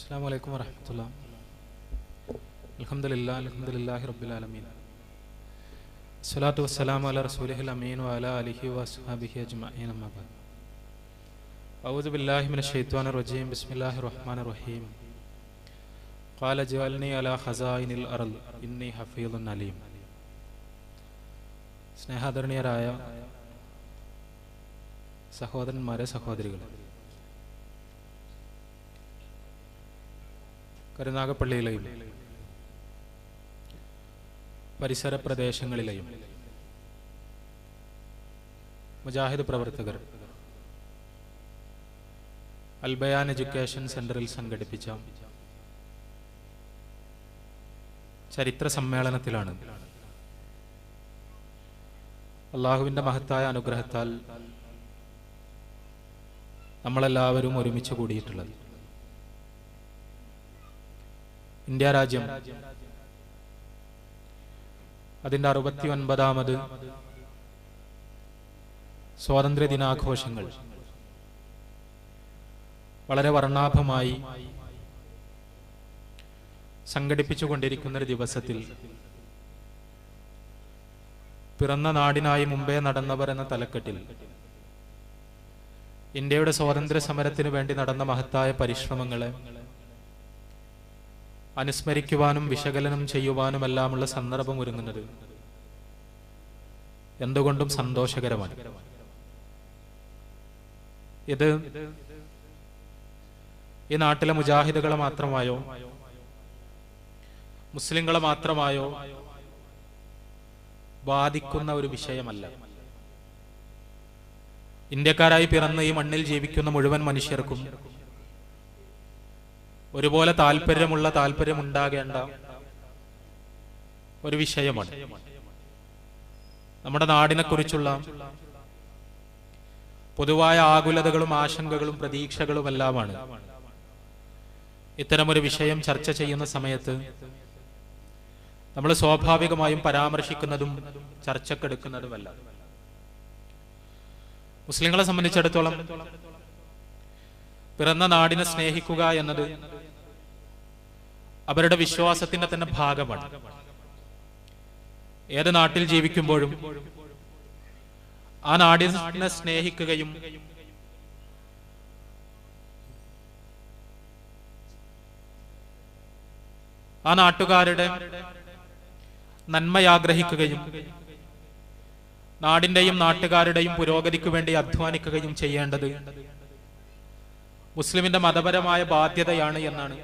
അസ്സലാമു അലൈക്കും വറഹ്മത്തുള്ളാഹി. അൽഹംദുലില്ലാഹി റബ്ബിൽ ആലമീൻ. സ്വലാത്തു വസ്സലാമു അലാ റസൂലിഹിൽ അമീൻ വഅലാ ആലിഹി വഅസ്ഹാബിഹി അജ്മഈൻ. അമ്മാ ബഅദ്. അഊദു ബില്ലാഹി മിനശ് ശൈത്വാനിർ റജീം. ബിസ്മില്ലാഹിർ റഹ്മാനിർ റഹീം. ഖാല ജഅൽനി അലാ ഖസായിനിൽ അർള് ഇന്നി ഹഫീളുൻ അലീം. സ്നേഹാദരണീയരായ സഹോദരന്മാരെ, സഹോദരികളെ, കരുനാഗപ്പള്ളിയിലെയും പരിസര പ്രദേശങ്ങളിലെയും മുജാഹിദ് പ്രവർത്തകർ അൽബയാൻ എഡ്യൂക്കേഷൻ സെന്ററിൽ സംഘടിപ്പിച്ച ചരിത്ര സമ്മേളനത്തിലാണ് അള്ളാഹുവിന്റെ മഹത്തായ അനുഗ്രഹത്താൽ നമ്മളെല്ലാവരും ഒരുമിച്ച് കൂടിയിട്ടുള്ളത്. ഇന്ത്യ രാജ്യം അതിൻ്റെ 69ാമത് സ്വാതന്ത്ര്യ ദിനാഘോഷങ്ങൾ വളരെ വർണ്ണാഭമായി സംഘടിപ്പിച്ചുകൊണ്ടിരിക്കുന്ന ഒരു ദിവസത്തിൽ പിറന്ന നാടിനായി മുമ്പേ നടന്നവർ എന്ന തലക്കെട്ടിൽ ഇന്ത്യയുടെ സ്വാതന്ത്ര്യ സമരത്തിനു വേണ്ടി നടന്ന മഹത്തായ പരിശ്രമങ്ങളെ അനുസ്മരിക്കുവാനും വിശകലനം ചെയ്യുവാനുമെല്ലാമുള്ള സന്ദർഭം ഒരുങ്ങുന്നത് എന്തുകൊണ്ടും സന്തോഷകരമാണ്. ഇത് ഈ നാട്ടിലെ മുജാഹിദുകളെ മാത്രമായോ മുസ്ലിങ്ങളെ മാത്രമായോ ബാധിക്കുന്ന ഒരു വിഷയമല്ല. ഇന്ത്യക്കാരായി പിറന്ന് ഈ മണ്ണിൽ ജീവിക്കുന്ന മുഴുവൻ മനുഷ്യർക്കും ഒരുപോലെ താല്പര്യമുണ്ടാകേണ്ട ഒരു വിഷയമാണ്. നമ്മുടെ നാടിനെ കുറിച്ചുള്ള പൊതുവായ ആകുലതകളും ആശങ്കകളും പ്രതീക്ഷകളുമെല്ലാമാണ് ഇത്തരമൊരു വിഷയം ചർച്ച ചെയ്യുന്ന സമയത്ത് നമ്മൾ സ്വാഭാവികമായും പരാമർശിക്കുന്നതും ചർച്ചക്കെടുക്കുന്നതുമല്ല. മുസ്ലിങ്ങളെ സംബന്ധിച്ചിടത്തോളം പിറന്ന നാടിനെ സ്നേഹിക്കുക എന്നത് അവരുടെ വിശ്വാസത്തിന്റെ തന്നെ ഭാഗമാണ്. ഏത് നാട്ടിൽ ജീവിക്കുമ്പോഴും ആ നാടിനെ സ്നേഹിക്കുകയും ആ നാട്ടുകാരുടെ നന്മയാഗ്രഹിക്കുകയും നാടിന്റെയും നാട്ടുകാരുടെയും പുരോഗതിക്ക് വേണ്ടി അധ്വാനിക്കുകയും ചെയ്യേണ്ടത് മുസ്ലിമിന്റെ മതപരമായ ബാധ്യതയാണ് എന്നാണ്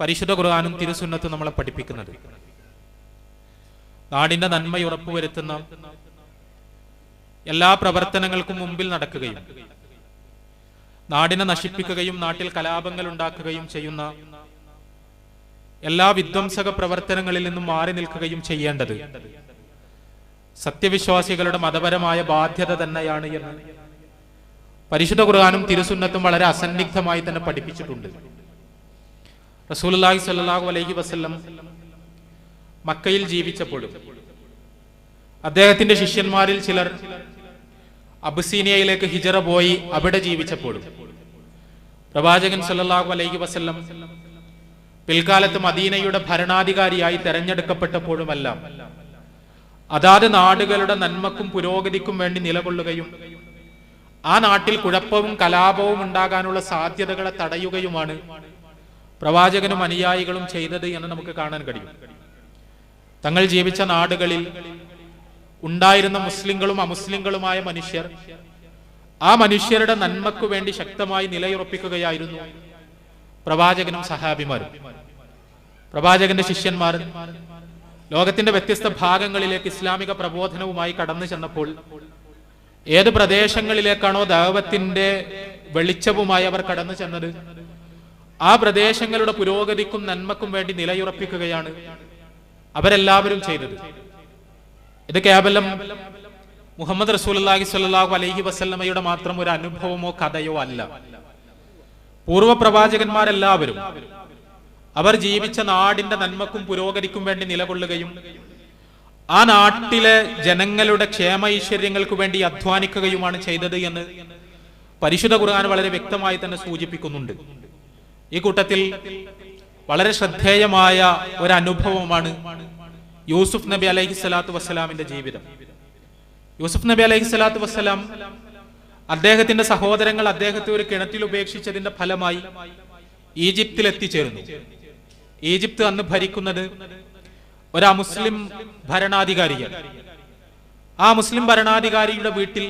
പരിശുദ്ധ ഖുർആനും തിരുസുന്നത്തും നമ്മളെ പഠിപ്പിക്കുന്നത്. നാടിന്റെ നന്മ ഉറപ്പുവരുത്തുന്ന എല്ലാ പ്രവർത്തനങ്ങൾക്കും മുമ്പിൽ നടക്കുകയും നാടിനെ നശിപ്പിക്കുകയും നാട്ടിൽ കലാപങ്ങൾ ഉണ്ടാക്കുകയും ചെയ്യുന്ന എല്ലാ വിധ്വംസക പ്രവർത്തനങ്ങളിൽ നിന്നും മാറി നിൽക്കുകയും ചെയ്യേണ്ടത് സത്യവിശ്വാസികളുടെ മതപരമായ ബാധ്യത തന്നെയാണ് എന്ന് പരിശുദ്ധ ഖുർആനും തിരുസുന്നത്തും വളരെ അസന്നിഗ്ധമായി തന്നെ പഠിപ്പിച്ചിട്ടുണ്ട്. റസൂലുള്ളാഹി സ്വല്ലല്ലാഹു അലൈഹി വസല്ലം മക്കയിൽ ജീവിച്ചപ്പോഴും അദ്ദേഹത്തിന്റെ ശിഷ്യന്മാരിൽ ചിലർ അബിസീനിയയിലേക്ക് ഹിജറ പോയി അവിടെ ജീവിച്ചപ്പോഴും പ്രവാചകൻ സ്വല്ലല്ലാഹു അലൈഹി വസല്ലം പിൽക്കാലത്ത് മദീനയുടെ ഭരണാധികാരിയായി തെരഞ്ഞെടുക്കപ്പെട്ടപ്പോഴുമെല്ലാം അതാത് നാടുകളുടെ നന്മക്കും പുരോഗതിക്കും വേണ്ടി നിലകൊള്ളുകയും ആ നാട്ടിൽ കുഴപ്പവും കലാപവും ഉണ്ടാകാനുള്ള സാധ്യതകളെ തടയുകയുമാണ് പ്രവാചകനും അനുയായികളും ചെയ്തത് എന്ന് നമുക്ക് കാണാൻ കഴിയും. തങ്ങൾ ജീവിച്ച നാടുകളിൽ ഉണ്ടായിരുന്ന മുസ്ലിങ്ങളും അമുസ്ലിങ്ങളുമായ മനുഷ്യർ ആ മനുഷ്യരുടെ നന്മക്കു വേണ്ടി ശക്തമായി നിലയുറപ്പിക്കുകയായിരുന്നു പ്രവാചകനും സഹാബിമാരും. പ്രവാചകന്റെ ശിഷ്യന്മാർ ലോകത്തിന്റെ വ്യത്യസ്ത ഭാഗങ്ങളിലേക്ക് ഇസ്ലാമിക പ്രബോധനവുമായി കടന്നു ചെന്നപ്പോൾ ഏത് പ്രദേശങ്ങളിലേക്കാണോ ദഅവത്തിന്റെ വെളിച്ചവുമായി അവർ കടന്നു ചെന്നത് ആ പ്രദേശങ്ങളുടെ പുരോഗതിക്കും നന്മക്കും വേണ്ടി നിലയുറപ്പിക്കുകയാണ് അവരെല്ലാവരും ചെയ്തത്. ഇത് കേവലം മുഹമ്മദ് റസൂലുള്ളാഹി സ്വല്ലല്ലാഹു അലൈഹി വസല്ലമയുടെ മാത്രം ഒരു അനുഭവമോ കഥയോ അല്ല. പൂർവ്വ പ്രവാചകന്മാരെല്ലാവരും അവർ ജീവിച്ച നാടിന്റെ നന്മക്കും പുരോഗതിക്കും വേണ്ടി നിലകൊള്ളുകയും ആ നാട്ടിലെ ജനങ്ങളുടെ ക്ഷേമ ഐശ്വര്യങ്ങൾക്ക് വേണ്ടി അധ്വാനിക്കുകയുമാണ് ചെയ്തത് എന്ന് പരിശുദ്ധ ഖുർആൻ വളരെ വ്യക്തമായി തന്നെ സൂചിപ്പിക്കുന്നുണ്ട്. ഈ കൂട്ടത്തിൽ വളരെ ശ്രദ്ധേയമായ ഒരു അനുഭവമാണ് യൂസുഫ് നബി അലൈഹി സ്വലാത്തു വസ്സലാമിന്റെ ജീവിതം. യൂസുഫ് നബി അലൈഹി സ്വലാത്തു വസ്സലാം അദ്ദേഹത്തിന്റെ സഹോദരങ്ങൾ അദ്ദേഹത്തെ ഒരു കിണറ്റിൽ ഉപേക്ഷിച്ചതിന്റെ ഫലമായി ഈജിപ്തിൽ എത്തിച്ചേർന്നു. ഈജിപ്ത് അന്ന് ഭരിക്കുന്നത് ഒരു മുസ്ലിം ഭരണാധികാരിയാണ്. ആ മുസ്ലിം ഭരണാധികാരിയുടെ വീട്ടിൽ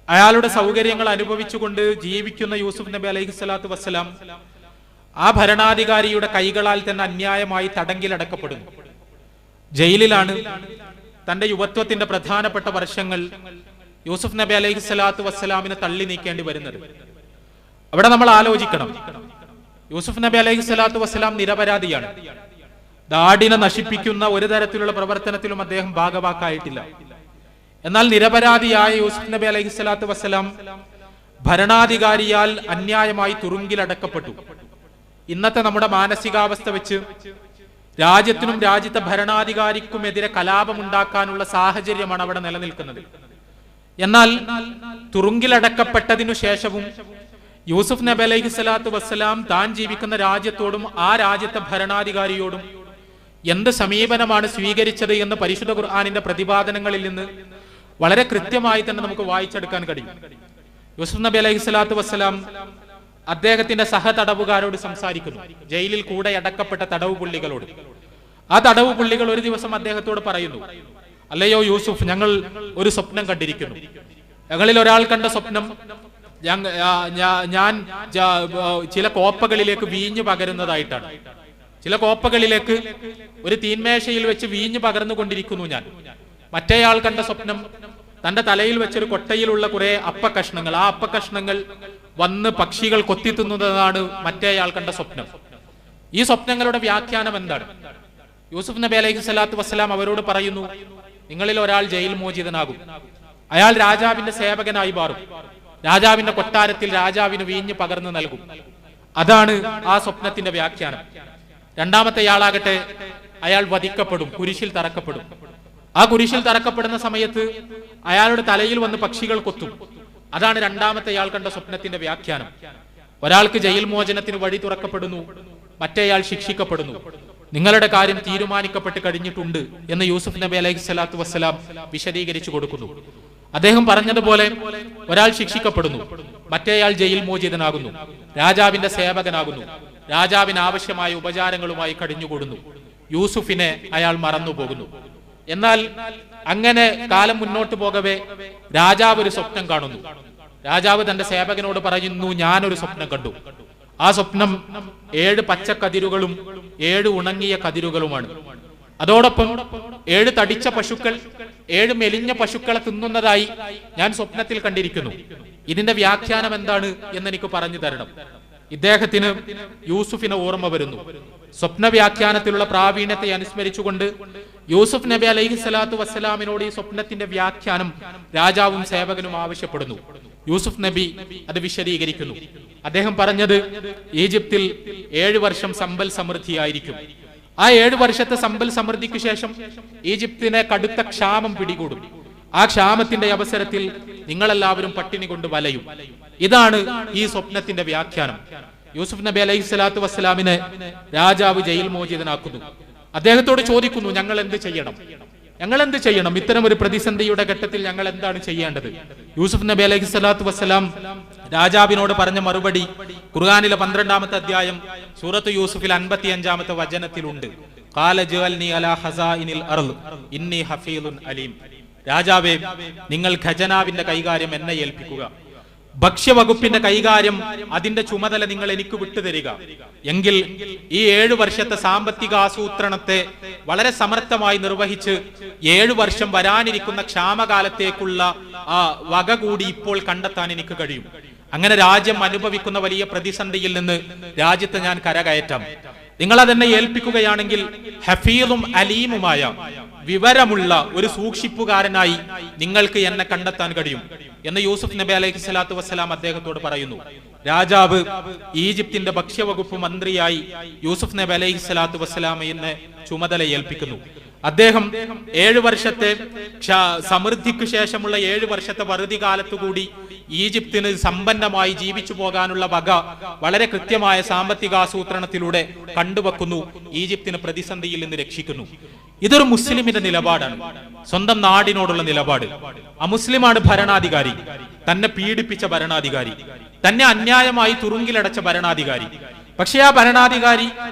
അയാളുടെ സൗകര്യങ്ങൾ അനുഭവിച്ചുകൊണ്ട് ജീവിക്കുന്ന യൂസുഫ് നബി അലൈഹി സ്വലാത്തു വസ്സലാം ആ ഭരണാധികാരിയുടെ കൈകളാൽ തന്നെ അന്യായമായി തടങ്കിലടക്കപ്പെടുന്നു. ജയിലിലാണ് തന്റെ യുവത്വത്തിന്റെ പ്രധാനപ്പെട്ട വർഷങ്ങൾ യൂസുഫ് നബി അലൈഹി സ്വലാത്തു വസ്സലാമിനെ തള്ളി നീക്കേണ്ടി വരുന്നത്. അവിടെ നമ്മൾ ആലോചിക്കണം, യൂസുഫ് നബി അലൈഹി സ്വലാത്തു വസ്സലാം നിരപരാധിയാണ്. നാടിനെ നശിപ്പിക്കുന്ന ഒരു തരത്തിലുള്ള പ്രവർത്തനത്തിലും അദ്ദേഹം ഭാഗവാക്കായിട്ടില്ല. എന്നാൽ നിരപരാധിയായ യൂസുഫ് നബി അലൈഹി സ്വലാത്തു വസ്സലാം ഭരണാധികാരിയാൽ അന്യായമായി തുറുങ്കിലടക്കപ്പെട്ടു. ഇന്നത്തെ നമ്മുടെ മാനസികാവസ്ഥ വെച്ച് രാജ്യത്തിനും രാജ്യത്തെ ഭരണാധികാരിക്കുമെതിരെ കലാപമുണ്ടാക്കാനുള്ള സാഹചര്യമാണ് അവിടെ നിലനിൽക്കുന്നത്. എന്നാൽ തുറുങ്കിലടക്കപ്പെട്ടതിനു ശേഷവും യൂസുഫ് നബി അലൈഹി സ്വലാത്തു വസ്സലാം താൻ ജീവിക്കുന്ന രാജ്യത്തോടും ആ രാജ്യത്തെ ഭരണാധികാരിയോടും എന്ത് സമീപനമാണ് സ്വീകരിച്ചത് എന്ന് പരിശുദ്ധ ഖുർആനിന്റെ പ്രതിപാദനങ്ങളിൽ നിന്ന് വളരെ കൃത്യമായി തന്നെ നമുക്ക് വായിച്ചെടുക്കാൻ കഴിയും. യൂസുഫ് നബി അലൈഹി സ്വലാത്തു വസ്സലാം അദ്ദേഹത്തിന്റെ സഹതടവുകാരോട് സംസാരിക്കുന്നു, ജയിലിൽ കൂടെ അടക്കപ്പെട്ട തടവ് പുള്ളികളോട്. ആ തടവ് പുള്ളികൾ ഒരു ദിവസം അദ്ദേഹത്തോട് പറയുന്നു, അല്ലയോ യൂസുഫ്, ഞങ്ങൾ ഒരു സ്വപ്നം കണ്ടിരിക്കുന്നു. ഞങ്ങളിൽ ഒരാൾ കണ്ട സ്വപ്നം ഞാൻ ചില കോപ്പകളിലേക്ക് വീഞ്ഞു പകരുന്നതായിട്ടാണ്. ചില കോപ്പകളിലേക്ക് ഒരു തീന്മേശയിൽ വെച്ച് വീഞ്ഞു പകർന്നുകൊണ്ടിരിക്കുന്നു ഞാൻ. മറ്റേയാൾ കണ്ട സ്വപ്നം തന്റെ തലയിൽ വെച്ചൊരു കൊട്ടയിലുള്ള കുറെ അപ്പക്കഷ്ണങ്ങൾ, ആ അപ്പക്കഷ്ണങ്ങൾ വന്ന് പക്ഷികൾ കൊത്തിത്തുന്നതാണ് മറ്റേയാൾ കണ്ട സ്വപ്നം. ഈ സ്വപ്നങ്ങളുടെ വ്യാഖ്യാനം എന്താണ്? യൂസുഫ് നബി അലൈഹി സ്വലാത്തു വസ്സലാം അവരോട് പറയുന്നു, നിങ്ങളിൽ ഒരാൾ ജയിൽ മോചിതനാകും. അയാൾ രാജാവിന്റെ സേവകനായി മാറും. രാജാവിന്റെ കൊട്ടാരത്തിൽ രാജാവിന് വീഞ്ഞ് പകർന്നു നൽകും. അതാണ് ആ സ്വപ്നത്തിന്റെ വ്യാഖ്യാനം. രണ്ടാമത്തെയാളാകട്ടെ അയാൾ വധിക്കപ്പെടും, കുരിശിൽ തറക്കപ്പെടും. ആ കുരിശിൽ തറക്കപ്പെടുന്ന സമയത്ത് അയാളുടെ തലയിൽ വന്ന് പക്ഷികൾ കൊത്തും. അതാണ് രണ്ടാമത്തെയാൾ കണ്ട സ്വപ്നത്തിന്റെ വ്യാഖ്യാനം. ഒരാൾക്ക് ജയിൽ മോചനത്തിന് വഴി തുറക്കപ്പെടുന്നു, മറ്റേയാൾ ശിക്ഷിക്കപ്പെടുന്നു. നിങ്ങളുടെ കാര്യം തീരുമാനിക്കപ്പെട്ട് കഴിഞ്ഞിട്ടുണ്ട് എന്ന് യൂസുഫ് നബി അലൈഹി സ്വലാത്തു വസ്സലാം വിശദീകരിച്ചു കൊടുക്കുന്നു. അദ്ദേഹം പറഞ്ഞതുപോലെ ഒരാൾ ശിക്ഷിക്കപ്പെടുന്നു, മറ്റേയാൾ ജയിൽ മോചിതനാകുന്നു, രാജാവിന്റെ സേവകനാകുന്നു, രാജാവിന് ആവശ്യമായ ഉപചാരങ്ങളുമായി കഴിഞ്ഞുകൂടുന്നു. യൂസുഫിനെ അയാൾ മറന്നുപോകുന്നു. എന്നാൽ അങ്ങനെ കാലം മുന്നോട്ട് പോകവേ രാജാവ് ഒരു സ്വപ്നം കാണുന്നു. രാജാവ് തന്റെ സേവകനോട് പറയുന്നു, ഞാനൊരു സ്വപ്നം കണ്ടു. ആ സ്വപ്നം 7 പച്ചക്കതിരുകളും 7 ഉണങ്ങിയ കതിരുകളുമാണ്. അതോടൊപ്പം 7 തടിച്ച പശുക്കൾ 7 മെലിഞ്ഞ പശുക്കളെ തിന്നുന്നതായി ഞാൻ സ്വപ്നത്തിൽ കണ്ടിരിക്കുന്നു. ഇതിന്റെ വ്യാഖ്യാനം എന്താണ് എന്ന് എനിക്ക് പറഞ്ഞു തരണം. ഇദ്ദേഹത്തിന് യൂസുഫിനെ ഓർമ്മ വരുന്നു. സ്വപ്ന വ്യാഖ്യാനത്തിലുള്ള പ്രാവീണ്യത്തെ അനുസ്മരിച്ചുകൊണ്ട് യൂസുഫ് നബി അലൈഹി സ്വലാത്തു വസ്സലാമിനോട് ഈ സ്വപ്നത്തിന്റെ വ്യാഖ്യാനം രാജാവും സേവകനും ആവശ്യപ്പെടുന്നു. യൂസുഫ് നബി അത് വിശദീകരിക്കുന്നു. അദ്ദേഹം പറഞ്ഞത്, ഈജിപ്തിൽ 7 വർഷം സമ്പൽ സമൃദ്ധിയായിരിക്കും. ആ 7 വർഷത്തെ സമ്പൽ സമൃദ്ധിക്ക് ശേഷം ഈജിപ്തിനെ കടുത്ത ക്ഷാമം പിടികൂടും. ആ ക്ഷാമത്തിന്റെ അവസരത്തിൽ നിങ്ങളെല്ലാവരും പട്ടിണി കൊണ്ട് വലയും. ഇതാണ് ഈ സ്വപ്നത്തിന്റെ വ്യാഖ്യാനം. യൂസുഫ് നബി അലൈഹി സ്വലാത്തു വസ്സലാമിനെ രാജാവ് ജയിൽ മോചിതനാക്കുന്നു. അദ്ദേഹത്തോട് ചോദിക്കുന്നു, ഞങ്ങൾ എന്ത് ചെയ്യണം? ഇത്തരം ഒരു പ്രതിസന്ധിയുടെ ഘട്ടത്തിൽ ഞങ്ങൾ എന്താണ് ചെയ്യേണ്ടത്? യൂസുഫ് നബി അലൈഹി സ്വലാത്തു വസ്സലാം രാജാവിനോട് പറഞ്ഞ മറുപടി ഖുർആനിലെ 12-ാമത്തെ അധ്യായം സൂറത്ത് യൂസുഫിൽ 55-ാമത്തെ വചനത്തിലുണ്ട്. ഖാല ജഅൽനി അലാ ഖസാഇനിൽ അർള് ഇന്നി ഹഫീളുൻ അലീം. രാജാവേ, നിങ്ങൾ ഖജനാവിന്റെ കൈകാര്യം എന്നെ ഏൽപ്പിക്കുക. ഭക്ഷ്യവകുപ്പിന്റെ കൈകാര്യം, അതിന്റെ ചുമതല നിങ്ങൾ എനിക്ക് വിട്ടുതരിക. എങ്കിൽ ഈ 7 വർഷത്തെ സാമ്പത്തിക ആസൂത്രണത്തെ വളരെ സമർത്ഥമായി നിർവഹിച്ച് 7 വർഷം വരാനിരിക്കുന്ന ക്ഷാമകാലത്തേക്കുള്ള വക കൂടി ഇപ്പോൾ കണ്ടെത്താൻ എനിക്ക് കഴിയും. അങ്ങനെ രാജ്യം അനുഭവിക്കുന്ന വലിയ പ്രതിസന്ധിയിൽ നിന്ന് രാജ്യത്തെ ഞാൻ കരകയറ്റാം. നിങ്ങൾ അതെന്നെ ഏൽപ്പിക്കുകയാണെങ്കിൽ ഹഫീളും അലീമുമായ വിവരമുള്ള ഒരു സൂക്ഷിപ്പുകാരനായി നിങ്ങൾക്ക് എന്നെ കണ്ടെത്താൻ കഴിയും എന്ന് യൂസുഫ് നബി അലൈഹി സ്വലാത്തു വസ്സലാം അദ്ദേഹത്തോട് പറയുന്നു. രാജാവ് ഈജിപ്തിന്റെ ഭക്ഷ്യവകുപ്പ് മന്ത്രിയായി യൂസുഫ് നബി അലൈഹി സ്വലാത്തു വസ്സലാമിനെ ചുമതല ഏൽപ്പിക്കുന്നു. അദ്ദേഹം 7 വർഷത്തെ സമൃദ്ധിക്ക് ശേഷമുള്ള 7 വർഷത്തെ വറുതി കാലത്തുകൂടി ഈജിപ്തിന് സമ്പന്നമായി ജീവിച്ചു പോകാനുള്ള വക വളരെ കൃത്യമായ സാമ്പത്തികാസൂത്രണത്തിലൂടെ കണ്ടുവെക്കുന്നു. ഈജിപ്തിന് പ്രതിസന്ധിയിൽ നിന്ന് രക്ഷിക്കുന്നു. ഇതൊരു മുസ്ലിമിന്റെ നിലപാടാണ്, സ്വന്തം നാടിനോടുള്ള നിലപാട്. അമുസ്ലിമാണ് ഭരണാധികാരി, തന്നെ പീഡിപ്പിച്ച ഭരണാധികാരി, തന്നെ അന്യായമായി തുറുങ്കിലടച്ച ഭരണാധികാരി. പക്ഷെ ആ ഭരണാധികാരി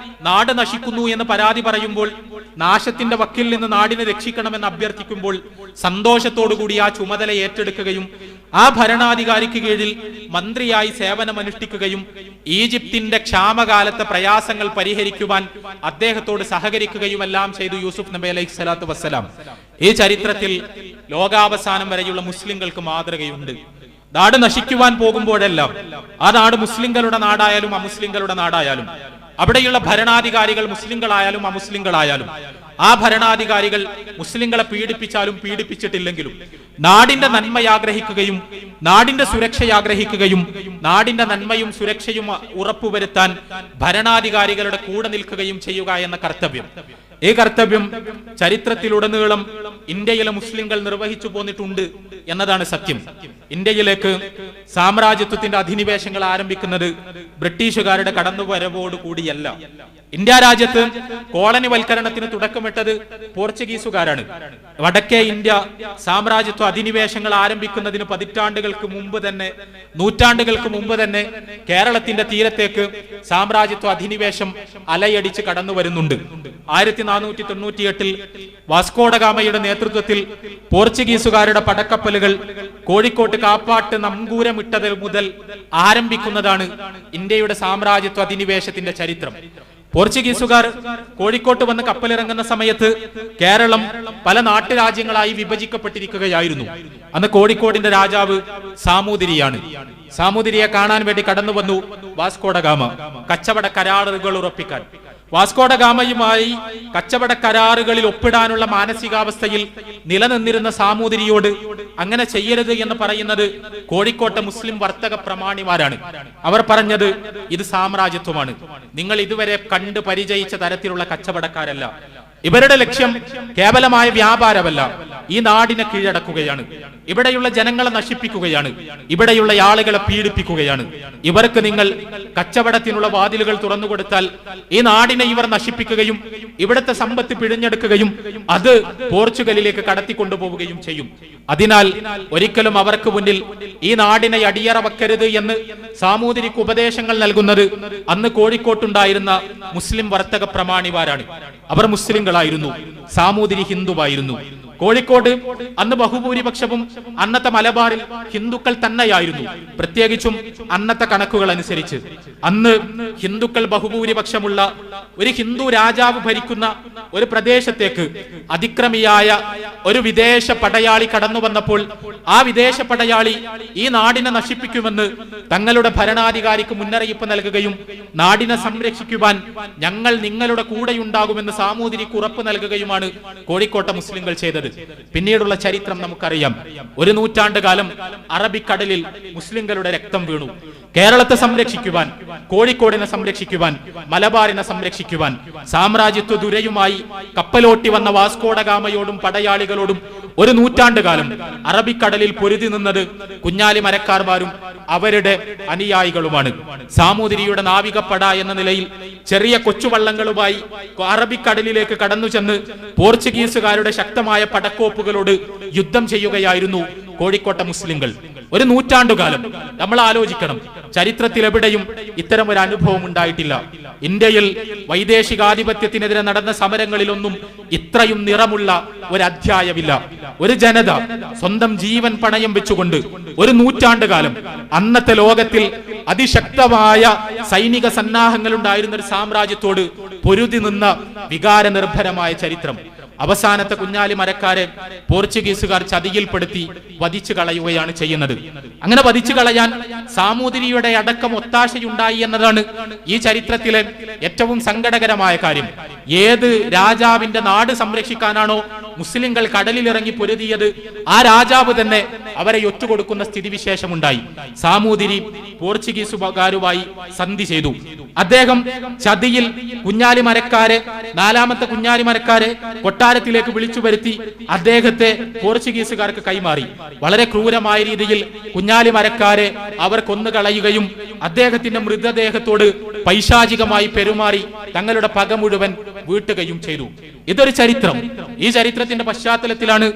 നാട് നശിക്കുന്നു എന്ന് പരാതി പറയുമ്പോൾ, നാശത്തിന്റെ വക്കിൽ നിന്ന് നാടിനെ രക്ഷിക്കണമെന്ന് അഭ്യർത്ഥിക്കുമ്പോൾ സന്തോഷത്തോടുകൂടി ആ ചുമതല ഏറ്റെടുക്കുകയും ആ ഭരണാധികാരിക്ക് കീഴിൽ മന്ത്രിയായി സേവനമനുഷ്ഠിക്കുകയും ഈജിപ്തിന്റെ ക്ഷാമകാലത്തെ പ്രയാസങ്ങൾ പരിഹരിക്കുവാൻ അദ്ദേഹത്തോട് സഹകരിക്കുകയുമെല്ലാം ചെയ്തു യൂസുഫ് നബി അലൈഹി സ്വലാത്തു വസ്സലാം. ഈ ചരിത്രത്തിൽ ലോകാവസാനം വരെയുള്ള മുസ്ലിങ്ങൾക്ക് മാതൃകയുണ്ട്. നാട് നശിക്കുവാൻ പോകുമ്പോഴെല്ലാം, ആ നാട് മുസ്ലിങ്ങളുടെ നാടായാലും അമുസ്ലിങ്ങളുടെ നാടായാലും, അവിടെയുള്ള ഭരണാധികാരികൾ മുസ്ലിങ്ങളായാലും അമുസ്ലിങ്ങളായാലും, ആ ഭരണാധികാരികൾ മുസ്ലിങ്ങളെ പീഡിപ്പിച്ചാലും പീഡിപ്പിച്ചിട്ടില്ലെങ്കിലും നാടിന്റെ നന്മയാഗ്രഹിക്കുകയും നാടിന്റെ സുരക്ഷയാഗ്രഹിക്കുകയും നാടിന്റെ നന്മയും സുരക്ഷയും ഉറപ്പുവരുത്താൻ ഭരണാധികാരികളുടെ കൂടെ നിൽക്കുകയും ചെയ്യുക എന്ന കർത്തവ്യം, ഈ കർത്തവ്യം ചരിത്രത്തിലുടനീളം ഇന്ത്യയിലെ മുസ്ലിങ്ങൾ നിർവഹിച്ചു പോന്നിട്ടുണ്ട് എന്നതാണ് സത്യം. ഇന്ത്യയിലേക്ക് സാമ്രാജ്യത്വത്തിന്റെ അധിനിവേശങ്ങൾ ആരംഭിക്കുന്നത് ബ്രിട്ടീഷുകാരുടെ കടന്നുവരവോട് കൂടിയല്ല. ഇന്ത്യ രാജ്യത്ത് കോളനിവൽക്കരണത്തിന് തുടക്കമിട്ടത് പോർച്ചുഗീസുകാരാണ്. വടക്കേ ഇന്ത്യ സാമ്രാജ്യത്വ അധിനിവേശങ്ങൾ ആരംഭിക്കുന്നതിന് നൂറ്റാണ്ടുകൾക്ക് മുമ്പ് തന്നെ കേരളത്തിന്റെ തീരത്തേക്ക് സാമ്രാജ്യത്വ അധിനിവേശം അലയടിച്ച് കടന്നു വരുന്നുണ്ട്. 1498 വാസ്കോഡഗാമയുടെ നേതൃത്വത്തിൽ പോർച്ചുഗീസുകാരുടെ പടക്കപ്പലുകൾ കോഴിക്കോട്ട് കാപ്പാട്ട് നങ്കൂരമിട്ടത് മുതൽ ആരംഭിക്കുന്നതാണ് ഇന്ത്യയുടെ സാമ്രാജ്യത്വ അധിനിവേശത്തിന്റെ ചരിത്രം. പോർച്ചുഗീസുകാർ കോഴിക്കോട്ട് വന്ന് കപ്പലിറങ്ങുന്ന സമയത്ത് കേരളം പല നാട്ടുരാജ്യങ്ങളായി വിഭജിക്കപ്പെട്ടിരിക്കുകയായിരുന്നു. അന്ന് കോഴിക്കോടിന്റെ രാജാവ് സാമൂതിരിയാണ്. സാമൂതിരിയെ കാണാൻ വേണ്ടി കടന്നു വന്നു വാസ്കോഡഗാമ കച്ചവട കരാറുകൾ ഉറപ്പിക്കാൻ. വാസ്കോഡഗാമയുമായി കച്ചവട കരാറുകളിൽ ഒപ്പിടാനുള്ള മാനസികാവസ്ഥയിൽ നിലനിന്നിരുന്ന സാമൂതിരിയോട് അങ്ങനെ ചെയ്യരുത് എന്ന് പറയുന്നത് കോഴിക്കോട്ടെ മുസ്ലിം വർത്തക പ്രമാണിമാരാണ്. അവർ പറഞ്ഞത്, ഇത് സാമ്രാജ്യത്വമാണ്, നിങ്ങൾ ഇതുവരെ കണ്ട് പരിചയിച്ച തരത്തിലുള്ള കച്ചവടക്കാരല്ല. ഇവരുടെ ലക്ഷ്യം കേവലമായ വ്യാപാരമല്ല, ഈ നാടിനെ കീഴടക്കുകയാണ്, ഇവിടെയുള്ള ജനങ്ങളെ നശിപ്പിക്കുകയാണ്, ഇവിടെയുള്ള ആളുകളെ പീഡിപ്പിക്കുകയാണ്. ഇവർക്ക് നിങ്ങൾ കച്ചവടത്തിനുള്ള വാതിലുകൾ തുറന്നുകൊടുത്താൽ ഈ നാടിനെ ഇവർ നശിപ്പിക്കുകയും ഇവിടുത്തെ സമ്പത്ത് പിഴിഞ്ഞെടുക്കുകയും അത് പോർച്ചുഗലിലേക്ക് കടത്തിക്കൊണ്ടുപോവുകയും ചെയ്യും. അതിനാൽ ഒരിക്കലും അവർക്ക് മുന്നിൽ ഈ നാടിനെ അടിയറ വെക്കരുത് എന്ന് സാമൂതിരിക്ക് ഉപദേശങ്ങൾ നൽകുന്നത് അന്ന് കോഴിക്കോട്ടുണ്ടായിരുന്ന മുസ്ലിം വർത്തക പ്രമാണിമാരാണ്. അവർ മുസ്ലിങ്ങളായിരുന്നു, സാമൂതിരി ഹിന്ദുവായിരുന്നു. കോഴിക്കോട് അന്ന് ബഹുഭൂരിപക്ഷവും അന്നത്തെ മലബാറിൽ ഹിന്ദുക്കൾ തന്നെയായിരുന്നു. പ്രത്യേകിച്ചും അന്നത്തെ കണക്കുകൾ അനുസരിച്ച് അന്ന് ഹിന്ദുക്കൾ ബഹുഭൂരിപക്ഷമുള്ള ഒരു ഹിന്ദു രാജാവ് ഭരിക്കുന്ന ഒരു പ്രദേശത്തേക്ക് അതിക്രമിയായ ഒരു വിദേശ പടയാളി കടന്നു വന്നപ്പോൾ ആ വിദേശ പടയാളി ഈ നാടിനെ നശിപ്പിക്കുമെന്ന് തങ്ങളുടെ ഭരണാധികാരിക്ക് മുന്നറിയിപ്പ് നൽകുകയും നാടിനെ സംരക്ഷിക്കുവാൻ ഞങ്ങൾ നിങ്ങളുടെ കൂടെയുണ്ടാകുമെന്ന് സാമൂതിരിക്ക് ഉറപ്പ് നൽകുകയുമാണ് കോഴിക്കോട്ടെ മുസ്ലിങ്ങൾ ചെയ്തത്. പിന്നീടുള്ള ചരിത്രം നമുക്കറിയാം. 1 നൂറ്റാണ്ട് കാലം അറബിക്കടലിൽ മുസ്ലിങ്ങളുടെ രക്തം വീണു. കേരളത്തെ സംരക്ഷിക്കുവാൻ, കോഴിക്കോടിനെ സംരക്ഷിക്കുവാൻ, മലബാറിനെ സംരക്ഷിക്കുവാൻ സാമ്രാജ്യത്വ ദുരയുമായി കപ്പലോട്ടി വന്ന വാസ്കോഡഗാമയോടും പടയാളികളോടും 1 നൂറ്റാണ്ട് കാലം അറബിക്കടലിൽ പൊരുതി നിന്നത് കുഞ്ഞാലി മരക്കാർമാരും അവരുടെ അനുയായികളുമാണ്. സാമൂതിരിയുടെ നാവികപ്പട എന്ന നിലയിൽ ചെറിയ കൊച്ചുവള്ളങ്ങളുമായി അറബിക്കടലിലേക്ക് കടന്നു ചെന്ന് പോർച്ചുഗീസുകാരുടെ ശക്തമായ പടക്കോപ്പുകളോട് യുദ്ധം ചെയ്യുകയായിരുന്നു കോഴിക്കോട്ടെ മുസ്ലിങ്ങൾ. 1 നൂറ്റാണ്ടുകാലം നമ്മൾ ആലോചിക്കണം, ചരിത്രത്തിൽ എവിടെയും ഇത്തരം ഒരു അനുഭവം ഉണ്ടായിട്ടില്ല. ഇന്ത്യയിൽ വൈദേശികാധിപത്യത്തിനെതിരെ നടന്ന സമരങ്ങളിലൊന്നും ഇത്രയും നിറമുള്ള ഒരു അധ്യായമില്ല. ഒരു ജനത സ്വന്തം ജീവൻ പണയം വെച്ചുകൊണ്ട് 1 നൂറ്റാണ്ടുകാലം അന്നത്തെ ലോകത്തിൽ അതിശക്തമായ സൈനിക സന്നാഹങ്ങൾ ഉണ്ടായിരുന്ന ഒരു സാമ്രാജ്യത്തോട് പൊരുതി നിന്ന വികാരനിർഭരമായ ചരിത്രം. അവസാനത്തെ കുഞ്ഞാലി മരക്കാരെ പോർച്ചുഗീസുകാർ ചതിയിൽപ്പെടുത്തി വധിച്ചു കളയുകയാണ് ചെയ്യുന്നത്. അങ്ങനെ വധിച്ചു കളയാൻ സാമൂതിരിയുടെ അടക്കം ഒത്താശയുണ്ടായി എന്നതാണ് ഈ ചരിത്രത്തിലെ ഏറ്റവും സങ്കടകരമായ കാര്യം. ഏത് രാജാവിന്റെ നാട് സംരക്ഷിക്കാനാണോ മുസ്ലിങ്ങൾ കടലിലിറങ്ങി പൊരുതിയത് ആ രാജാവ് തന്നെ അവരെ ഒറ്റുകൊടുക്കുന്ന സ്ഥിതിവിശേഷമുണ്ടായി. സാമൂതിരി പോർച്ചുഗീസുകാരുമായി സന്ധി ചെയ്തു. അദ്ദേഹം ചതിയിൽ കുഞ്ഞാലിമരക്കാരെ, 4ാമത്തെ കുഞ്ഞാലിമരക്കാരെ കൊട്ടാരത്തിലേക്ക് വിളിച്ചു വരുത്തി അദ്ദേഹത്തെ പോർച്ചുഗീസുകാർക്ക് കൈമാറി. വളരെ ക്രൂരമായ രീതിയിൽ കുഞ്ഞാലിമരക്കാരെ അവർ കൊന്നുകളയുകയും അദ്ദേഹത്തിന്റെ മൃതദേഹത്തോട് പൈശാചികമായി പെരുമാറി തങ്ങളുടെ പക മുഴുവൻ വീട്ടുകയും ചെയ്തു. ഇതൊരു ചരിത്രം. ഈ ചരിത്രത്തിന്റെ പശ്ചാത്തലത്തിലാണ്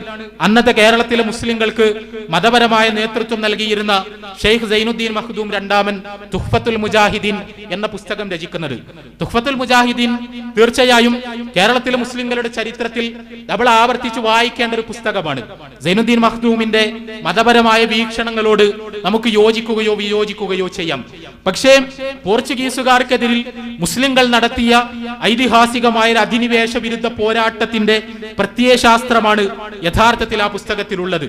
അന്നത്തെ കേരളത്തിലെ മുസ്ലിങ്ങൾക്ക് മതപരമായ നേതൃത്വം നൽകിയിരുന്ന ഷെയ്ഖ് സൈനുദ്ദീൻ മഖ്ദൂം രണ്ടാമൻ തുഹ്ഫത്തുൽ മുജാഹിദീൻ എന്ന പുസ്തകം രചിക്കുന്നത്. തുഹ്ഫത്തുൽ മുജാഹിദീൻ തീർച്ചയായും കേരളത്തിലെ മുസ്ലിങ്ങളുടെ ചരിത്രത്തിൽ നമ്മൾ ആവർത്തിച്ച് വായിക്കേണ്ട ഒരു പുസ്തകമാണ്. സൈനുദ്ദീൻ മഖ്ദൂമിന്റെ മതപരമായ വീക്ഷണങ്ങളോട് നമുക്ക് യോജിക്കുകയോ വിയോജിക്കുകയോ ചെയ്യാം. പക്ഷേ പോർച്ചുഗീസുകാർക്കെതിരിൽ മുസ്ലിങ്ങൾ നടത്തിയ ഐതിഹാസികമായ അധിനിവേശ വിരുദ്ധ പോരാട്ടത്തിന്റെ പ്രത്യയശാസ്ത്രമാണ് യഥാർത്ഥത്തിൽ ആ പുസ്തകത്തിലുള്ളത്.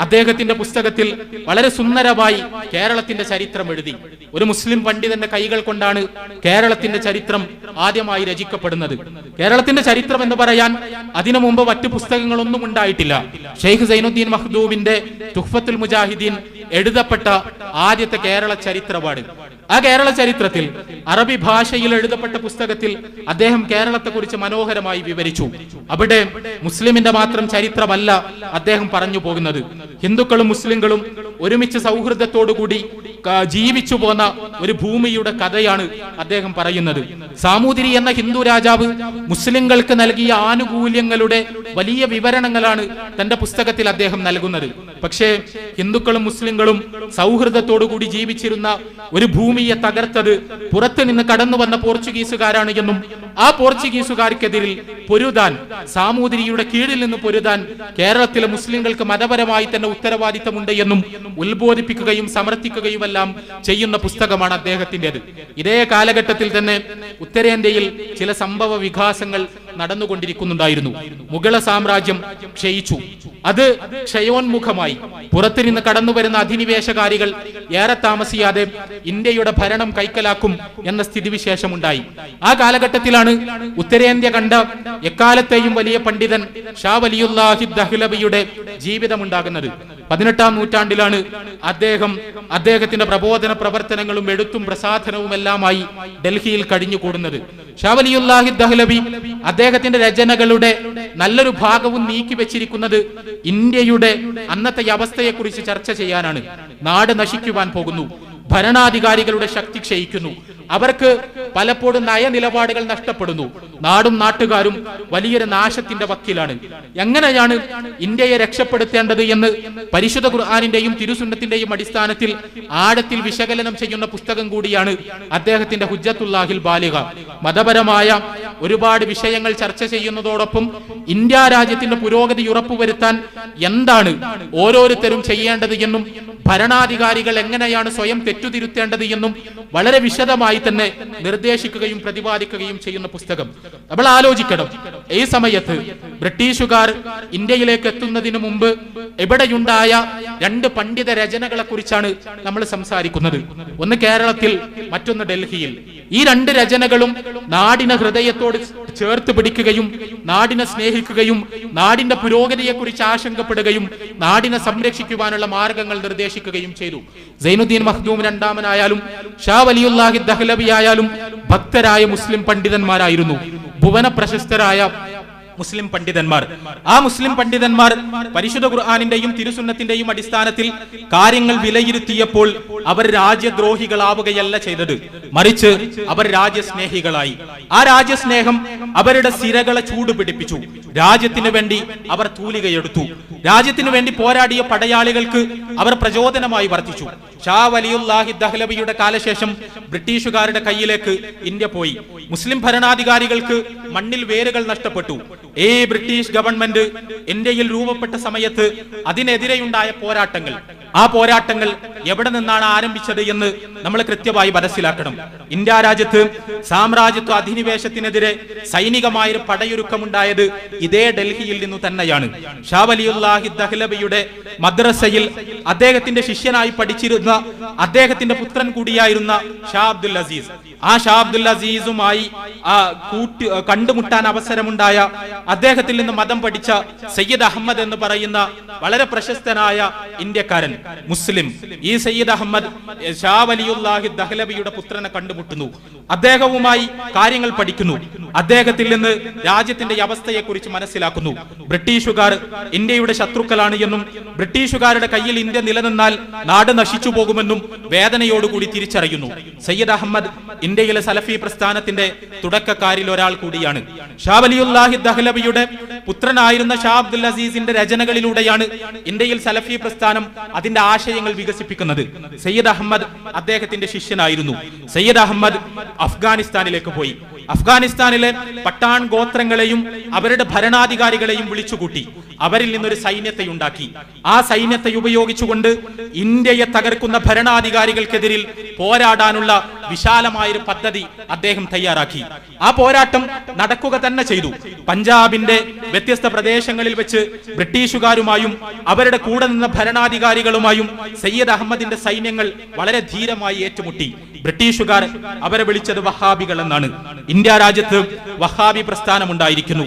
അദ്ദേഹത്തിന്റെ പുസ്തകത്തിൽ വളരെ സുന്ദരമായി കേരളത്തിന്റെ ചരിത്രം എഴുതി. ഒരു മുസ്ലിം പണ്ഡിതന്റെ കൈകൾ കൊണ്ടാണ് കേരളത്തിന്റെ ചരിത്രം ആദ്യമായി രചിക്കപ്പെടുന്നത്. കേരളത്തിന്റെ ചരിത്രം എന്ന് പറയാൻ അതിനു മുമ്പ് മറ്റു പുസ്തകങ്ങളൊന്നും ഉണ്ടായിട്ടില്ല. ഷെയ്ഖ് സൈനുദ്ദീൻ മഖ്ദൂമിന്റെ തുഹ്ഫത്തുൽ മുജാഹിദീൻ എഴുതപ്പെട്ട ആദ്യത്തെ കേരള ചരിത്രമാണ്. ആ കേരള ചരിത്രത്തിൽ അറബി ഭാഷയിൽ എഴുതപ്പെട്ട പുസ്തകത്തിൽ അദ്ദേഹം കേരളത്തെ കുറിച്ച് മനോഹരമായി വിവരിച്ചു. അവിടെ മുസ്ലിമിന്റെ മാത്രം ചരിത്രമല്ല അദ്ദേഹം പറഞ്ഞു പോകുന്നത്. ഹിന്ദുക്കളും മുസ്ലിങ്ങളും ഒരുമിച്ച് സൗഹൃദത്തോടുകൂടി ജീവിച്ചു പോന്ന ഒരു ഭൂമിയുടെ കഥയാണ് അദ്ദേഹം പറയുന്നത്. സാമൂതിരി എന്ന ഹിന്ദു രാജാവ് മുസ്ലിങ്ങൾക്ക് നൽകിയ ആനുകൂല്യങ്ങളുടെ വലിയ വിവരണങ്ങളാണ് തന്റെ പുസ്തകത്തിൽ അദ്ദേഹം നൽകുന്നത്. പക്ഷേ ഹിന്ദുക്കളും മുസ്ലിങ്ങളും സൗഹൃദത്തോടുകൂടി ജീവിച്ചിരുന്ന ഒരു ഭൂമിയെ തകർത്തത് പുറത്തു നിന്ന് കടന്നു വന്ന പോർച്ചുഗീസുകാരാണ് എന്നും ആ പോർച്ചുഗീസുകാർക്കെതിരിൽ പൊരുതാൻ, സാമൂതിരിയുടെ കീഴിൽ നിന്ന് പൊരുതാൻ കേരളത്തിലെ മുസ്ലിങ്ങൾക്ക് മതപരമായി തന്നെ ഉത്തരവാദിത്തമുണ്ട് എന്നും ഉത്ബോധിപ്പിക്കുകയും സമർത്ഥിക്കുകയും എല്ലാം ചെയ്യുന്ന പുസ്തകമാണ് അദ്ദേഹത്തിൻ്റെത്. ഇതേ കാലഘട്ടത്തിൽ തന്നെ ഉത്തരേന്ത്യയിൽ ചില സംഭവ വികാസങ്ങൾ നടന്നുകൊണ്ടിരിക്കുന്നുണ്ടായിരുന്നു. മുഗള സാമ്രാജ്യം ക്ഷയിച്ചു. അത് ക്ഷയോന്മുഖമായി. പുറത്തുനിന്ന് കടന്നുവരുന്ന അധിനിവേശകാരികൾ ഏറെ താമസിയാതെ ഇന്ത്യയുടെ ഭരണം കൈക്കലാക്കും എന്ന സ്ഥിതിവിശേഷമുണ്ടായി. ആ കാലഘട്ടത്തിലാണ് ഉത്തരേന്ത്യ കണ്ട എക്കാലത്തെയും വലിയ പണ്ഡിതൻ ഷാ വലിയുല്ലാഹി ദഹ്ലവിയുടെ ജീവിതമുണ്ടാകുന്നത്. 18ാം നൂറ്റാണ്ടിലാണ് അദ്ദേഹത്തിന്റെ പ്രബോധന പ്രവർത്തനങ്ങളും എഴുത്തും പ്രസാധനവും എല്ലാമായി ഡൽഹിയിൽ കഴിഞ്ഞുകൂടുന്നത്. ഷാ വലിയുല്ലാഹി ദഹ്ലവി അദ്ദേഹത്തിന്റെ രചനകളുടെ നല്ലൊരു ഭാഗവും നീക്കി വെച്ചിരിക്കുന്നത് ഇന്ത്യയുടെ അന്നത്തെ അവസ്ഥയെക്കുറിച്ച് ചർച്ച ചെയ്യാനാണ്. നാട് നശിക്കുവാൻ പോകുന്നു, ഭരണാധികാരികളുടെ ശക്തി ക്ഷയിക്കുന്നു, അവർക്ക് പലപ്പോഴും നയനിലപാടുകൾ നഷ്ടപ്പെടുന്നു, നാടും നാട്ടുകാരും വലിയൊരു നാശത്തിന്റെ വക്കിലാണ്. എങ്ങനെയാണ് ഇന്ത്യയെ രക്ഷപ്പെടുത്തേണ്ടത് എന്ന് പരിശുദ്ധ ഖുർആനിന്റെയും തിരുസുന്നത്തിന്റെയും അടിസ്ഥാനത്തിൽ ആഴത്തിൽ വിശകലനം ചെയ്യുന്ന പുസ്തകം കൂടിയാണ് അദ്ദേഹത്തിന്റെ ഹുജ്ജത്തുല്ലാഹിൽ ബാലിഗ. മതപരമായ ഒരുപാട് വിഷയങ്ങൾ ചർച്ച ചെയ്യുന്നതോടൊപ്പം ഇന്ത്യ രാജ്യത്തിന്റെ പുരോഗതി ഉറപ്പുവരുത്താൻ എന്താണ് ഓരോരുത്തരും ചെയ്യേണ്ടത് എന്നും ഭരണാധികാരികൾ എങ്ങനെയാണ് സ്വയം തെറ്റുതിരുത്തേണ്ടത് എന്നും വളരെ വിശദമായി തന്നെ നിർദ്ദേശിക്കുകയും പ്രതിപാദിക്കുകയും ചെയ്യുന്ന പുസ്തകം. നമ്മൾ ആലോചിക്കണം, ഈ സമയത്ത് ബ്രിട്ടീഷുകാർ ഇന്ത്യയിലേക്ക് എത്തുന്നതിന് മുമ്പ് എവിടെയുണ്ടായ 2 പണ്ഡിത രചനകളെ കുറിച്ചാണ് നമ്മൾ സംസാരിക്കുന്നത്. ഒന്ന് കേരളത്തിൽ, മറ്റൊന്ന് ഡൽഹിയിൽ. ഈ 2 രചനകളും നാടിനെ ഹൃദയത്തോട് ചേർത്ത് പിടിക്കുകയും നാടിനെ സ്നേഹിക്കുകയും നാടിന്റെ പുരോഗതിയെക്കുറിച്ച് ആശങ്കപ്പെടുകയും നാടിനെ സംരക്ഷിക്കുവാനുള്ള മാർഗങ്ങൾ നിർദ്ദേശിക്കുകയും ചെയ്തു. സൈനുദ്ദീൻ മഖ്ദൂം രണ്ടാമനായാലും ഷാ വലിയുല്ലാഹി ദഹ്ലവി ആയാലും ഭക്തരായ മുസ്ലിം പണ്ഡിതന്മാരായിരുന്നു, ഭുവന പ്രശസ്തരായ മുസ്ലിം പണ്ഡിതന്മാർ. ആ മുസ്ലിം പണ്ഡിതന്മാർ പരിശുദ്ധ ഖുർആനിന്റെയും തിരുസുന്നത്തിന്റെയും അടിസ്ഥാനത്തിൽ കാര്യങ്ങൾ വിലയിരുത്തിയപ്പോൾ അവർ രാജ്യദ്രോഹികളാവുകയല്ല ചെയ്തത്, മറിച്ച് അവർ രാജ്യസ്നേഹികളായി. ആ രാജ്യസ്നേഹം അവരുടെ സിരകളെ ചൂടുപിടിപ്പിച്ചു. രാജ്യത്തിന് വേണ്ടി അവർ തൂലികയെടുത്തു. രാജ്യത്തിന് വേണ്ടി പോരാടിയ പടയാളികൾക്ക് അവർ പ്രചോദനമായി വർത്തിച്ചു. ഷാ വലിയുല്ലാഹി ദഹ്ലവിയുടെ കാലശേഷം ബ്രിട്ടീഷുകാരുടെ കയ്യിലേക്ക് ഇന്ത്യ പോയി. മുസ്ലിം ഭരണാധികാരികൾക്ക് മണ്ണിൽ വേരുകൾ നഷ്ടപ്പെട്ടു. ഈ ബ്രിട്ടീഷ് ഗവൺമെന്റ് ഇന്ത്യയിൽ രൂപപ്പെട്ട സമയത്ത് അതിനെതിരെയുണ്ടായ പോരാട്ടങ്ങൾ, ആ പോരാട്ടങ്ങൾ എവിടെ നിന്നാണ് ആരംഭിച്ചത് എന്ന് നമ്മൾ കൃത്യമായി മനസ്സിലാക്കണം. ഇന്ത്യ രാജ്യത്ത് സാമ്രാജ്യത്വ അധിനിവേശത്തിനെതിരെ സൈനികമായൊരു പടയൊരുക്കമുണ്ടായത് ഇതേ ഡൽഹിയിൽ നിന്നു തന്നെയാണ്. ഷാ വലിയുല്ലാഹി ദഹ്ലവിയുടെ മദ്രസയിൽ അദ്ദേഹത്തിന്റെ ശിഷ്യനായി പഠിച്ചിരുന്ന അദ്ദേഹത്തിന്റെ പുത്രൻ കൂടിയായിരുന്ന ഷാ അബ്ദുൽ അസീസ്. ആ ഷാ അബ്ദുൽ അസീസുമായി കണ്ടുമുട്ടാൻ അവസരമുണ്ടായ അദ്ദേഹത്തിൽ നിന്ന് മതം പഠിച്ച സയ്യിദ് അഹമ്മദ് എന്ന് പറയുന്ന വളരെ പ്രശസ്തനായ ഇന്ത്യക്കാരൻ മുസ്ലിം, ഈ സയ്യിദ് അഹമ്മദ് ഷാ വലിയുല്ലാഹി ദഹ്ലവിയുടെ പുത്രനെ കണ്ടുമുട്ടുന്നു. അദ്ദേഹവുമായി കാര്യങ്ങൾ പഠിക്കുന്നു. അദ്ദേഹത്തിൽ നിന്ന് രാജ്യത്തിന്റെ അവസ്ഥയെക്കുറിച്ച് മനസ്സിലാക്കുന്നു. ബ്രിട്ടീഷുകാർ ഇന്ത്യയുടെ ശത്രുക്കളാണ് എന്നും ബ്രിട്ടീഷുകാരുടെ കയ്യിൽ ഇന്ത്യ നിലനിന്നാൽ നാട് നശിച്ചു പോകുമെന്നും വേദനയോടുകൂടി തിരിച്ചറിയുന്നു. സയ്യിദ് അഹമ്മദ് ഇന്ത്യയിലെ സലഫി പ്രസ്ഥാനത്തിന്റെ തുടക്കക്കാരിൽ ഒരാൾ കൂടിയാണ്. ഷാ വലിയുല്ലാഹി ദഹ്ലവിയുടെ പുത്രനായിരുന്ന ഷാ അബ്ദുൽ അസീസിന്റെ രചനകളിലൂടെയാണ് ഇന്ത്യയിൽ സലഫി പ്രസ്ഥാനം അതിന്റെ ആശയങ്ങൾ വികസിപ്പിക്കുന്നത്. സയ്യിദ് അഹമ്മദ് അദ്ദേഹത്തിന്റെ ശിഷ്യനായിരുന്നു. സയ്യിദ് അഹമ്മദ് അഫ്ഗാനിസ്ഥാനിലേക്ക് പോയി. അഫ്ഗാനിസ്ഥാനിലെ പട്ടാൺ ഗോത്രങ്ങളെയും അവരുടെ ഭരണാധികാരികളെയും വിളിച്ചുകൂട്ടി അവരിൽ നിന്നൊരു സൈന്യത്തെ ഉണ്ടാക്കി. ആ സൈന്യത്തെ ഉപയോഗിച്ചുകൊണ്ട് ഇന്ത്യയെ തകർക്കുന്ന ഭരണാധികാരികൾക്കെതിരിൽ പോരാടാനുള്ള വിശാലമായൊരു പദ്ധതി അദ്ദേഹം തയ്യാറാക്കി. ആ പോരാട്ടം നടക്കുക തന്നെ ചെയ്തു. പഞ്ചാബിന്റെ വ്യത്യസ്ത പ്രദേശങ്ങളിൽ വെച്ച് ബ്രിട്ടീഷുകാരുമായും അവരുടെ കൂടെ നിന്ന ഭരണാധികാരികളുമായും സയ്യിദ് അഹമ്മദിന്റെ സൈന്യങ്ങൾ വളരെ ധീരമായി ഏറ്റുമുട്ടി. ബ്രിട്ടീഷുകാർ അവരെ വിളിച്ചത് വഹാബികൾ എന്നാണ്. ഇന്ത്യ രാജ്യത്ത് വഹാബി പ്രസ്ഥാനം ഉണ്ടായിരിക്കുന്നു.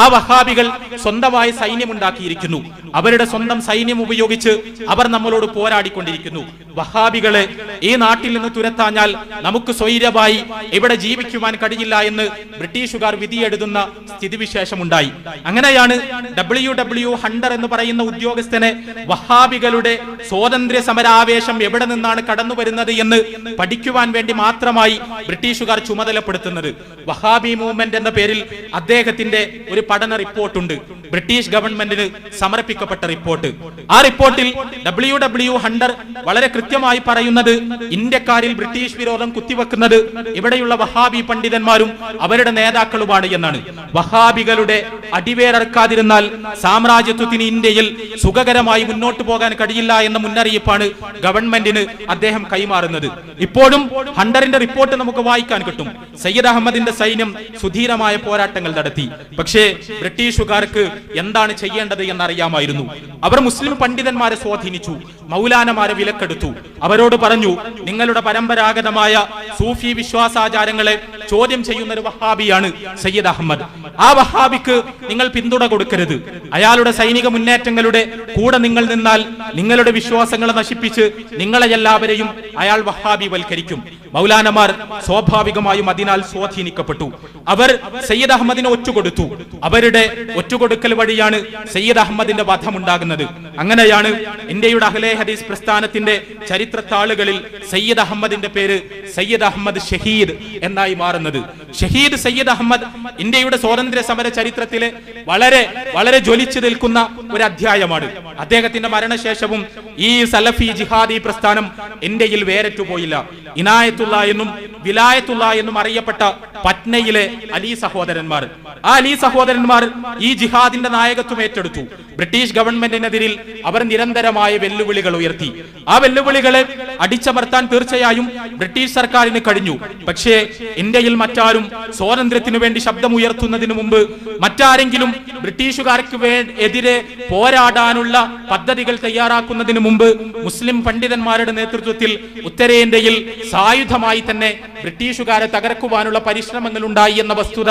ആ വഹാബികൾ സ്വന്തമായി സൈന്യമുണ്ടാക്കിയിരിക്കുന്നു. അവരുടെ സ്വന്തം സൈന്യം ഉപയോഗിച്ച് അവർ നമ്മളോട് പോരാടിക്കൊണ്ടിരിക്കുന്നു. വഹാബികളെ ഈ നാട്ടിൽ നിന്ന് തുരത്താഞ്ഞാൽ നമുക്ക് സ്വൈര്യമായി ഇവിടെ ജീവിക്കുവാൻ കഴിയില്ല എന്ന് ബ്രിട്ടീഷുകാർ വിധിയെഴുതുന്ന സ്ഥിതിവിശേഷമുണ്ടായി. അങ്ങനെയാണ് WW ഹണ്ടർ എന്ന് പറയുന്ന ഉദ്യോഗസ്ഥനെ വഹാബികളുടെ സ്വാതന്ത്ര്യ സമരാവേശം എവിടെ നിന്നാണ് കടന്നു വരുന്നത് എന്ന് പഠിക്കുവാൻ വേണ്ടി മാത്രമായി ബ്രിട്ടീഷുകാർ ചുമതലപ്പെടുത്തുന്നത്. വഹാബി മൂവ്മെന്റ് എന്ന പേരിൽ അദ്ദേഹത്തിന്റെ ഒരു പഠന റിപ്പോർട്ടുണ്ട്, ബ്രിട്ടീഷ് ഗവൺമെന്റിന് സമർപ്പിക്കപ്പെട്ട റിപ്പോർട്ട്. ആ റിപ്പോർട്ടിൽ WW ഹണ്ടർ വളരെ കൃത്യമായി പറയുന്നത് ഇന്ത്യക്കാരിൽ ബ്രിട്ടീഷ് വിരോധം കുത്തിവെക്കുന്നത് ഇവിടെയുള്ള വഹാബി പണ്ഡിതന്മാരും അവരുടെ നേതാക്കളുമാണ് എന്നാണ്. വഹാബികളുടെ അടിവേറക്കാതിരുന്നാൽ സാമ്രാജ്യത്വത്തിന് ഇന്ത്യയിൽ സുഖകരമായി മുന്നോട്ട് പോകാൻ കഴിയില്ല എന്ന മുന്നറിയിപ്പാണ് ഗവൺമെന്റിന് അദ്ദേഹം കൈമാറുന്നത്. ഇപ്പോഴും ഹണ്ടറിന്റെ റിപ്പോർട്ട് നമുക്ക് വായിക്കാൻ കിട്ടും. സയ്യിദ് അഹമ്മദിന്റെ സൈന്യം സുധീരമായ പോരാട്ടങ്ങൾ നടത്തി. പക്ഷേ ബ്രിട്ടീഷുകാർക്ക് എന്താണ് ചെയ്യേണ്ടത് എന്നറിയാമായിരുന്നു. അവർ മുസ്ലിം പണ്ഡിതന്മാരെ സ്വാധീനിച്ചു, മൗലാനമാരെ വിലക്കെടുത്തു. അവരോട് പറഞ്ഞു, നിങ്ങളുടെ പരമ്പരാഗതമായ സൂഫി വിശ്വാസാചാരങ്ങളെ ചോദ്യം ചെയ്യുന്ന ഒരു വഹാബിയാണ് സയ്യിദ് അഹമ്മദ്. ആ വഹാബിക്ക് നിങ്ങൾ പിന്തുണ കൊടുക്കരുത്. അയാളുടെ സൈനിക മുന്നേറ്റങ്ങളുടെ കൂടെ നിങ്ങൾ നിന്നാൽ നിങ്ങളുടെ വിശ്വാസങ്ങളെ നശിപ്പിച്ച് നിങ്ങളെ എല്ലാവരെയും അയാൾ വഹാബി വൽക്കരിക്കും. മൗലാനമാർ സ്വാഭാവികമായും അതിനാൽ സ്വാധീനിക്കപ്പെട്ടു. അവർ സയ്യിദ് അഹമ്മദിനെ ഒറ്റുകൊടുത്തു. അവരുടെ ഒറ്റുകൊടുക്കൽ വഴിയാണ് സയ്യിദ് അഹമ്മദിന്റെ വധമുണ്ടാകുന്നത്. അങ്ങനെയാണ് ഇന്ത്യയുടെ അഹ്ലെ ഹദീസ് പ്രസ്ഥാനത്തിന്റെ ചരിത്ര താളുകളിൽ സയ്യിദ് അഹമ്മദിന്റെ പേര് സയ്യിദ് അഹമ്മദ് ഷഹീദ് എന്നായി മാറുന്നത്. ഷഹീദ് സയ്യിദ് അഹമ്മദ് ഇന്ത്യയുടെ സ്വാതന്ത്ര്യ സമര ചരിത്രത്തിലെ വളരെ വളരെ ജ്വലിച്ചു നിൽക്കുന്ന ഒരു അധ്യായമാണ്. അദ്ദേഹത്തിന്റെ മരണശേഷവും ഈ സലഫി ജിഹാദി പ്രസ്ഥാനം ഇന്ത്യയിൽ വേരറ്റുപോയില്ല. ഇനായത്തുള്ള എന്നും വിലായത്തുള്ള എന്നും അറിയപ്പെട്ട പറ്റ്നയിലെ അലി സഹോദരന്മാർ, ആ അലി സഹോദരന്മാർ ഈ ജിഹാദിന്റെ നായകത്വം ഏറ്റെടുത്തു. ബ്രിട്ടീഷ് ഗവൺമെന്റിനെതിരിൽ അവർ നിരന്തരമായ വെല്ലുവിളികൾ ഉയർത്തി. ആ വെല്ലുവിളികളെ അടിച്ചമർത്താൻ തീർച്ചയായും ബ്രിട്ടീഷ് സർക്കാരിന് കഴിഞ്ഞു. പക്ഷേ ഇന്ത്യയിൽ മറ്റാരും സ്വാതന്ത്ര്യത്തിനു വേണ്ടി ശബ്ദമുയർത്തുന്നതിന് മുമ്പ്, മറ്റാരെങ്കിലും ബ്രിട്ടീഷുകാർക്ക് എതിരെ പോരാടാനുള്ള പദ്ധതികൾ തയ്യാറാക്കുന്നതിന് മുമ്പ് മുസ്ലിം പണ്ഡിതന്മാരുടെ നേതൃത്വത്തിൽ ഉത്തരേന്ത്യയിൽ സായുധമായി തന്നെ ബ്രിട്ടീഷുകാരെ തകർക്കുവാനുള്ള പരിശ്രമങ്ങൾ ഉണ്ടായി എന്ന വസ്തുത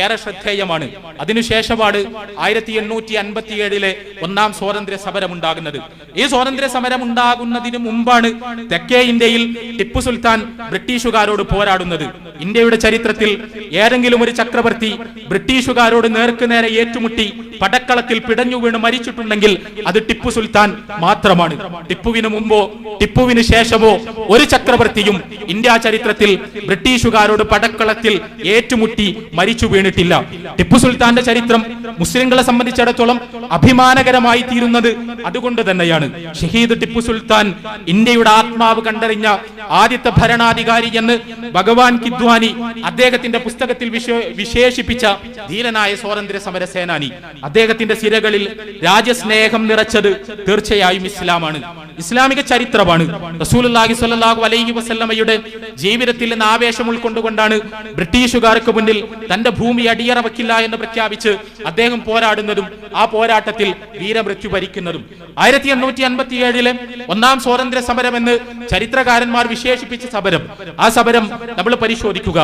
ഏറെ ശ്രദ്ധേയമാണ്. അതിനുശേഷമാണ് 1857 ഒന്നാം സ്വാതന്ത്ര്യ സമരം ഉണ്ടാകുന്നത്. ഈ സ്വാതന്ത്ര്യ സമരം ഉണ്ടാകുന്നതിന് മുമ്പാണ് തെക്കേ ഇന്ത്യയിൽ ടിപ്പു സുൽത്താൻ ബ്രിട്ടീഷുകാരോട് പോരാടുന്നത്. ഇന്ത്യയുടെ ചരിത്രത്തിൽ ഏതെങ്കിലും ഒരു ചക്രവർത്തി ബ്രിട്ടീഷുകാരോട് നേർക്കുനേരെ ഏറ്റുമുട്ടി പടക്കളത്തിൽ പിടഞ്ഞു വീണ് മരിച്ചിട്ടുണ്ടെങ്കിൽ അത് ടിപ്പു സുൽത്താൻ മാത്രമാണ്. ടിപ്പുവിന് മുമ്പോ ടിപ്പുവിന് ശേഷമോ ഒരു ചക്രവർത്തിയും ഇന്ത്യ ചരിത്രത്തിൽ ബ്രിട്ടീഷുകാരോട് പടക്കളത്തിൽ ഏറ്റുമുട്ടി മരിച്ചു വീണിട്ടില്ല. ടിപ്പു സുൽത്താന്റെ ചരിത്രം മുസ്ലിങ്ങളെ സംബന്ധിച്ചിടത്തോളം അഭിമാനകരമായി തീരുന്നത് അതുകൊണ്ട് തന്നെയാണ്. ഷഹീദ് ടിപ്പു സുൽത്താൻ ഇന്ത്യയുടെ ആത്മാവ് കണ്ടറിഞ്ഞ ആദ്യത്തെ ഭരണാധികാരി എന്ന് ഭഗവാൻ കിദ്വാനി അദ്ദേഹത്തിന്റെ പുസ്തകത്തിൽ വിശേഷിപ്പിച്ച ധീരനായ സ്വാതന്ത്ര്യ സമര സേനാനി. അദ്ദേഹത്തിന്റെ സിരകളിൽ രാജ്യസ്നേഹം നിറച്ചത് തീർച്ചയായും ഇസ്ലാമാണ്. ഇസ്ലാമിക ചരിത്രമാണ്. റസൂലുള്ളാഹി സ്വല്ലല്ലാഹു അലൈഹി വസല്ലമയുടെ ജീവിതത്തിൽ നിന്ന് ആവേശം ഉൾക്കൊണ്ടുകൊണ്ടാണ് ബ്രിട്ടീഷുകാർക്ക് മുന്നിൽ തന്റെ ഭൂമി അടിയറ വയ്ക്കില്ല എന്ന് പ്രഖ്യാപിച്ച് അദ്ദേഹം പോരാടുന്നതും ആ പോരാട്ടത്തിൽ വീരമൃത്യു വരിക്കുന്നതും. 1857 ഒന്നാം സ്വാതന്ത്ര്യ സമരം എന്ന് ചരിത്രകാരന്മാർ വിശേഷിപ്പിച്ച സമരം, ആ സമരം നമ്മൾ പരിശോധിക്കുക.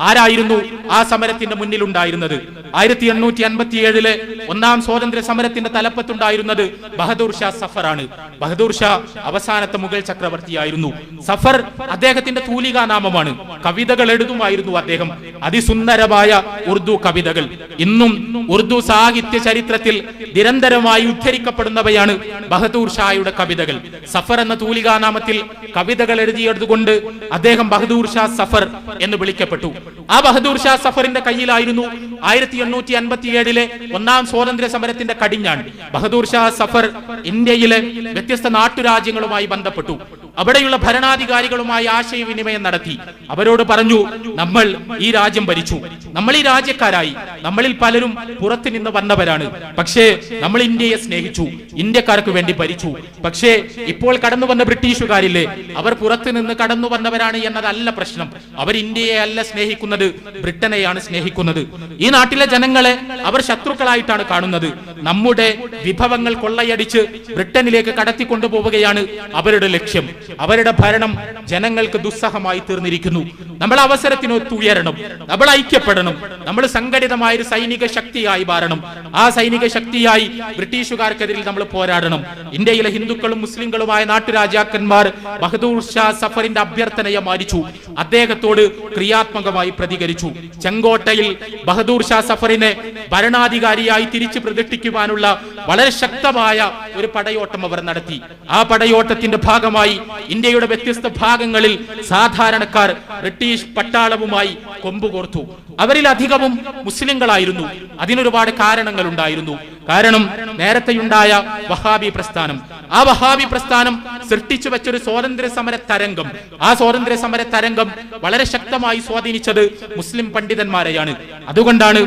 ആരായിരുന്നു ആ സമരത്തിന്റെ മുന്നിലുണ്ടായിരുന്നത്? 1857 ഒന്നാം സ്വാതന്ത്ര്യ സമരത്തിന്റെ തലപ്പത്തുണ്ടായിരുന്നത് ബഹദൂർ ഷാ സഫറാണ്. ബഹദൂർ ഷാ അവസാനത്തെ മുഗൾ ചക്രവർത്തിയായിരുന്നു. സഫർ അദ്ദേഹത്തിന്റെ തൂലികാ നാമമാണ്. കവിതകൾ എഴുതുമായിരുന്നു അദ്ദേഹം, അതിസുന്ദരമായ ഉറുദു കവിതകൾ. ഇന്നും ഉറുദു സാഹിത്യ ചരിത്രത്തിൽ നിരന്തരമായി ഉദ്ധരിക്കപ്പെടുന്നവയാണ് ബഹദൂർ ഷായുടെ കവിതകൾ. സഫർ എന്ന തൂലികാ നാമത്തിൽ കവിതകൾ എഴുതിയതുകൊണ്ട് അദ്ദേഹം ബഹദൂർ ഷാ സഫർ എന്ന് വിളിക്കപ്പെട്ടു. ആ ബഹദൂർ ഷാ സഫറിന്റെ കയ്യിലായിരുന്നു 1857 ഒന്നാം സ്വാതന്ത്ര്യ സമരത്തിന്റെ കടിഞ്ഞാൺ. ബഹദൂർ ഷാ സഫർ ഇന്ത്യയിലെ വ്യത്യസ്ത നാട്ടുരാജ്യങ്ങളുമായി ബന്ധപ്പെട്ടു. അവിടെയുള്ള ഭരണാധികാരികളുമായി ആശയവിനിമയം നടത്തി. അവരോട് പറഞ്ഞു, നമ്മൾ ഈ രാജ്യം ഭരിച്ചു, നമ്മൾ ഈ രാജ്യക്കാരായി, നമ്മളിൽ പലരും പുറത്തു നിന്ന് വന്നവരാണ്. പക്ഷേ നമ്മൾ ഇന്ത്യയെ സ്നേഹിച്ചു, ഇന്ത്യക്കാർക്ക് വേണ്ടി ഭരിച്ചു. പക്ഷേ ഇപ്പോൾ കടന്നു വന്ന ബ്രിട്ടീഷുകാരില്ലേ, അവർ പുറത്തു നിന്ന് കടന്നു വന്നവരാണ് എന്നതല്ല പ്രശ്നം. അവർ ഇന്ത്യയെ അല്ല സ്നേഹിക്കുന്നത്, ബ്രിട്ടനെയാണ് സ്നേഹിക്കുന്നത്. ഈ നാട്ടിലെ ജനങ്ങളെ അവർ ശത്രുക്കളായിട്ടാണ് കാണുന്നത്. നമ്മുടെ വിഭവങ്ങൾ കൊള്ളയടിച്ച് ബ്രിട്ടനിലേക്ക് കടത്തിക്കൊണ്ടുപോവുകയാണ് അവരുടെ ലക്ഷ്യം. അവരുടെ ഭരണം ജനങ്ങൾക്ക് ദുസ്സഹമായി തീർന്നിരിക്കുന്നു. നമ്മൾ അവസരത്തിനൊത്ത് ഉയരണം, നമ്മൾ ഐക്യപ്പെടണം, നമ്മൾ സംഘടിതമായ ഒരു സൈനിക ശക്തിയായി മാറണം. ആ സൈനിക ശക്തിയായി ബ്രിട്ടീഷുകാർക്കെതിരെ നമ്മൾ പോരാടണം. ഇന്ത്യയിലെ ഹിന്ദുക്കളും മുസ്ലിങ്ങളുമായ നാട്ടുരാജാക്കന്മാർ ബഹദൂർ ഷാ സഫറിന്റെ അഭ്യർത്ഥനയെ മാനിച്ചു. അദ്ദേഹത്തോട് ക്രിയാത്മകമായി പ്രതികരിച്ചു. ചെങ്കോട്ടയിൽ ബഹദൂർ ഷാ സഫറിനെ ഭരണാധികാരിയായി തിരിച്ചു പ്രതിഷ്ഠിക്കുവാനുള്ള വളരെ ശക്തമായ ഒരു പടയോട്ടം അവർ നടത്തി. ആ പടയോട്ടത്തിന്റെ ഭാഗമായി ഇന്ത്യയുടെ വ്യത്യസ്ത ഭാഗങ്ങളിൽ സാധാരണക്കാർ ബ്രിട്ടീഷ് പട്ടാളവുമായി കൊമ്പുകോർത്തു. അവരിൽ അധികവും മുസ്ലിങ്ങളായിരുന്നു. അതിനൊരുപാട് കാരണങ്ങൾ ഉണ്ടായിരുന്നു. കാരണം നേരത്തെയുണ്ടായ വഹാബി പ്രസ്ഥാനം, ആ വഹാബി പ്രസ്ഥാനം സൃഷ്ടിച്ചു വെച്ചൊരു സ്വാതന്ത്ര്യ സമര തരംഗം, ആ സ്വാതന്ത്ര്യ സമര തരംഗം വളരെ ശക്തമായി സ്വാധീനിച്ചത് മുസ്ലിം പണ്ഡിതന്മാരെയാണ്. അതുകൊണ്ടാണ്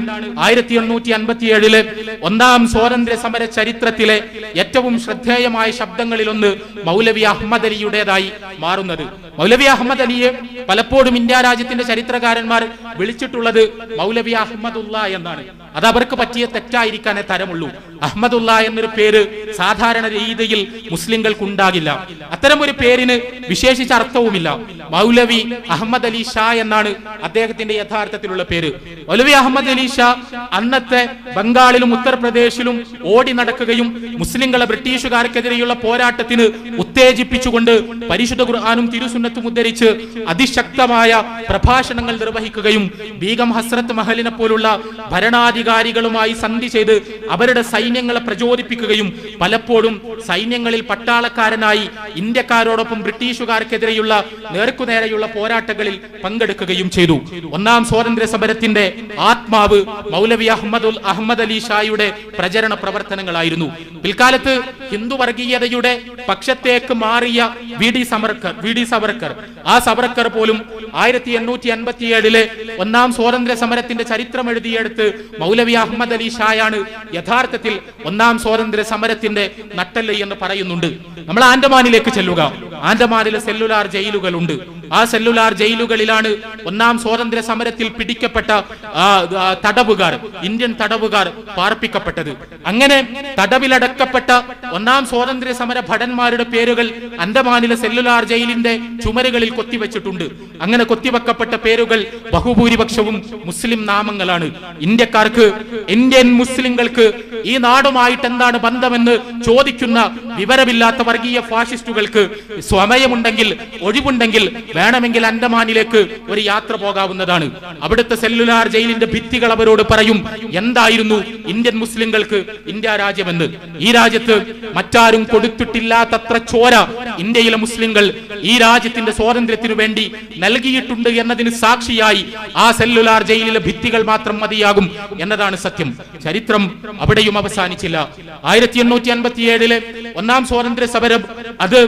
1857 ഒന്നാം സ്വാതന്ത്ര്യ സമര ചരിത്രത്തിലെ ഏറ്റവും ശ്രദ്ധേയമായ ശബ്ദങ്ങളിലൊന്ന് മൗലവി അഹമ്മദ് അലിയുടേതായി മാറുന്നത്. മൗലവി അഹമ്മദ് അലിയെ പലപ്പോഴും ഇന്ത്യ രാജ്യത്തിന്റെ ചരിത്രകാരന്മാർ വിളിച്ചിട്ടുള്ളത് മൗലവി അഹമ്മദുള്ള എന്നാണ്. അത് അവർക്ക് പറ്റിയ തെറ്റായിരിക്കാനേ തരമുള്ളൂ. അഹമ്മദുള്ള എന്നൊരു പേര് സാധാരണ രീതിയിൽ മുസ്ലിങ്ങൾക്ക് ഉണ്ടാകില്ല. അത്തരം ഒരു പേരിന് വിശേഷിച്ച അർത്ഥവുമില്ല. മൗലവി അഹമ്മദ് അലി ഷാ എന്നാണ് അദ്ദേഹത്തിന്റെ യഥാർത്ഥത്തിലുള്ള പേര്. മൗലവി അഹമ്മദ് അലി ഷാ അന്നത്തെ ബംഗാളിലും ഉത്തർപ്രദേശിലും ഓടി നടക്കുകയും മുസ്ലിങ്ങളെ ബ്രിട്ടീഷുകാർക്കെതിരെയുള്ള പോരാട്ടത്തിന് ഉത്തേജിപ്പിച്ചുകൊണ്ട് പരിശുദ്ധ ഖുർആനും തിരുസുന്നത്തും ഉദ്ധരിച്ച് അതിശക്തമായ പ്രഭാഷണങ്ങൾ നിർവഹിക്കുകയും ബീഗം ഹസ്രത്ത് മഹലിനെ പോലുള്ള ഭരണാധികാരികളുമായി സന്ധി ചെയ്ത് അവരുടെ സൈന്യങ്ങളെ പ്രചോദിപ്പിക്കുകയും പലപ്പോഴും സൈന്യങ്ങളിൽ പട്ടാളക്കാരനായി ഇന്ത്യക്കാരോടൊപ്പം ബ്രിട്ടീഷുകാർക്കെതിരെയുള്ള നേർക്കുനേരെയുള്ള പോരാട്ടങ്ങളിൽ പങ്കെടുക്കുകയും ചെയ്തു. ഒന്നാം സ്വാതന്ത്ര്യ സമരത്തിന്റെ ആത്മാവ് മൗലവി അഹമ്മദ് അലി ഷായുടെ പ്രചരണ പ്രവർത്തനങ്ങളായിരുന്നു. പിൽക്കാലത്ത് ഹിന്ദു വർഗീയതയുടെ പക്ഷത്തേക്ക് മാറിയ വി ഡി സവർക്കർ, ആ സവർക്കർ പോലും 1857 ഒന്നാം സ്വാതന്ത്ര്യ സമരത്തിന്റെ ചരിത്രം എഴുതിയെടുത്ത് മൗലവി അഹമ്മദ് അലി ഷായാണ് യഥാർത്ഥത്തിൽ ഒന്നാം സ്വാതന്ത്ര്യ സമരത്തിന്റെ നട്ടെല്ല് എന്ന് പറയുന്നുണ്ട്. നമ്മൾ ആൻഡമാനിലേക്ക് ചെല്ലുക. ആൻഡമാനിലെ സെല്ലുലാർ ജയിലുകളുണ്ട്. ആ സെല്ലുലാർ ജയിലുകളിലാണ് ഒന്നാം സ്വാതന്ത്ര്യ സമരത്തിൽ പിടിക്കപ്പെട്ട തടവുകാർ, ഇന്ത്യൻ തടവുകാർ പാർപ്പിക്കപ്പെട്ടത്. അങ്ങനെ തടവിലടക്കപ്പെട്ട ഒന്നാം സ്വാതന്ത്ര്യ സമര ഭടന്മാരുടെ പേരുകൾ ആൻഡമാനിലെ സെല്ലുലാർ ജയിലിന്റെ ചുമരുകളിൽ കൊത്തിവെച്ചിട്ടുണ്ട്. അങ്ങനെ കൊത്തിവെക്കപ്പെട്ട പേരുകൾ ബഹുഭൂരിപക്ഷവും മുസ്ലിം നാമങ്ങളാണ്. ഇന്ത്യക്കാർക്ക്, ഇന്ത്യൻ മുസ്ലിങ്ങൾക്ക് ഈ നാടുമായിട്ട് എന്താണ് ബന്ധമെന്ന് ചോദിക്കുന്ന വിവരമില്ലാത്ത വർഗീയ ഫാഷിസ്റ്റുകൾക്ക് സമയമുണ്ടെങ്കിൽ, ഒഴിവുണ്ടെങ്കിൽ വേണമെങ്കിൽ ആൻഡമാനിലേക്ക് ഒരു യാത്ര പോകാവുന്നതാണ്. അവിടുത്തെ സെല്ലുലാർ ജയിലിന്റെ ഭിത്തികൾ അവരോട് പറയും എന്തായിരുന്നു ഇന്ത്യൻ മുസ്ലിങ്ങൾക്ക് ഇന്ത്യ രാജ്യമെന്ന്. ഈ രാജ്യത്ത് മറ്റാരും കൊടുത്തിട്ടില്ലാത്തത്ര ചോര ഇന്ത്യയിലെ മുസ്ലിങ്ങൾ ഈ രാജ്യത്തിന്റെ സ്വാതന്ത്ര്യത്തിനു വേണ്ടി നൽകിയിട്ടുണ്ട് എന്നതിന് സാക്ഷിയായി ആ സെല്ലുലാർ ജയിലിലെ ഭിത്തികൾ മാത്രം മതിയാകും എന്നതാണ് സത്യം. ചരിത്രം അവിടെയും അവസാനിച്ചില്ല. 1857 ഒന്നാം സ്വാതന്ത്ര്യ സമരം അത്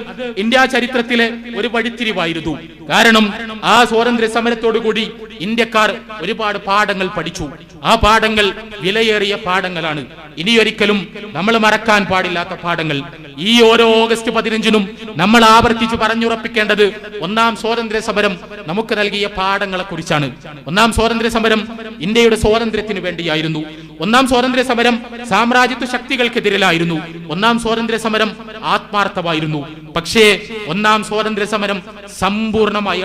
ഇന്ത്യ ചരിത്രത്തിലെ ഒരു വഴിത്തിരിവായിരുന്നു. കാരണം ആ സ്വാതന്ത്ര്യ സമരത്തോടുകൂടി ഇന്ത്യക്കാർ ഒരുപാട് പാഠങ്ങൾ പഠിച്ചു. ആ പാഠങ്ങൾ വിലയേറിയ പാഠങ്ങളാണ്. ഇനിയൊരിക്കലും നമ്മൾ മറക്കാൻ പാടില്ലാത്ത പാഠങ്ങൾ. ഈ ഓരോ ഓഗസ്റ്റ് 15-നും നമ്മൾ ആവർത്തിച്ച് പറഞ്ഞുറപ്പിക്കേണ്ടത് ഒന്നാം സ്വാതന്ത്ര്യ സമരം നമുക്ക് നൽകിയ പാഠങ്ങളെ കുറിച്ചാണ്. ഒന്നാം സ്വാതന്ത്ര്യ സമരം ഇന്ത്യയുടെ സ്വാതന്ത്ര്യത്തിന് വേണ്ടിയായിരുന്നു. ഒന്നാം സ്വാതന്ത്ര്യ സമരം സാമ്രാജ്യത്വ ശക്തികൾക്കെതിരിലായിരുന്നു. ഒന്നാം സ്വാതന്ത്ര്യ സമരം ആത്മാർത്ഥമായിരുന്നു. പക്ഷേ ഒന്നാം സ്വാതന്ത്ര്യ സമരം സമ്പൂർണമായി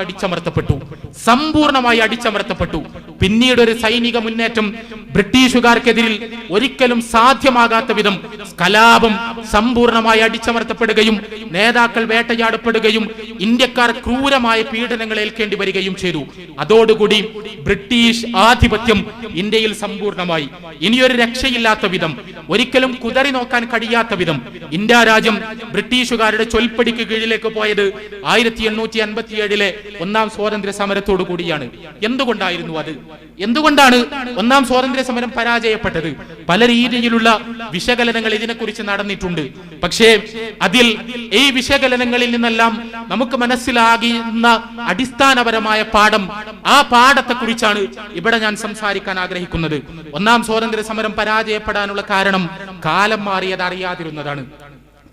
അടിച്ചമർത്തപ്പെട്ടു. പിന്നീട് ഒരു സൈനിക മുന്നേറ്റം ബ്രിട്ടീഷുകാർക്കെതിരിൽ ഒരിക്കലും സാധ്യമാകാത്ത വിധം കലാപം സമ്പൂർണമായി അടിച്ചമർത്തപ്പെടുകയും നേതാക്കൾ വേട്ടയാടപ്പെടുകയും ഇന്ത്യക്കാർ ക്രൂരമായ പീഡനങ്ങൾ ഏൽക്കേണ്ടി വരികയും ചെയ്തു. അതോടുകൂടി ബ്രിട്ടീഷ് ആധിപത്യം ഇന്ത്യയിൽ സമ്പൂർണമായി. ഇനിയൊരു രക്ഷയില്ലാത്ത വിധം, ഒരിക്കലും കുതറി നോക്കാൻ കഴിയാത്ത വിധം ഇന്ത്യ രാജ്യം ബ്രിട്ടീഷുകാരുടെ ചൊൽപ്പടിക്ക് കീഴിലേക്ക് പോയത് 1857 ഒന്നാം സ്വാതന്ത്ര്യ സമരത്തോടു കൂടിയാണ്. എന്തുകൊണ്ടായിരുന്നു അത്? എന്തുകൊണ്ടാണ് ഒന്നാം സ്വാതന്ത്ര്യ സമരം പരാജയപ്പെട്ടത്? പല രീതിയിലുള്ള വിശകലനങ്ങൾ ഇതിനെക്കുറിച്ച് നടന്നിട്ടുണ്ട്. പക്ഷേ അതിൽ ഈ വിശകലനങ്ങളിൽ നിന്നെല്ലാം നമുക്ക് മനസ്സിലാകുന്ന അടിസ്ഥാനപരമായ പാഠം, ആ പാഠത്തെക്കുറിച്ചാണ് ഇവിടെ ഞാൻ സംസാരിക്കാൻ ആഗ്രഹിക്കുന്നത്. ഒന്നാം സ്വാതന്ത്ര്യ സമരം പരാജയപ്പെടാനുള്ള കാരണം കാലം മാറിയത് അറിയാതിരുന്നതാണ്.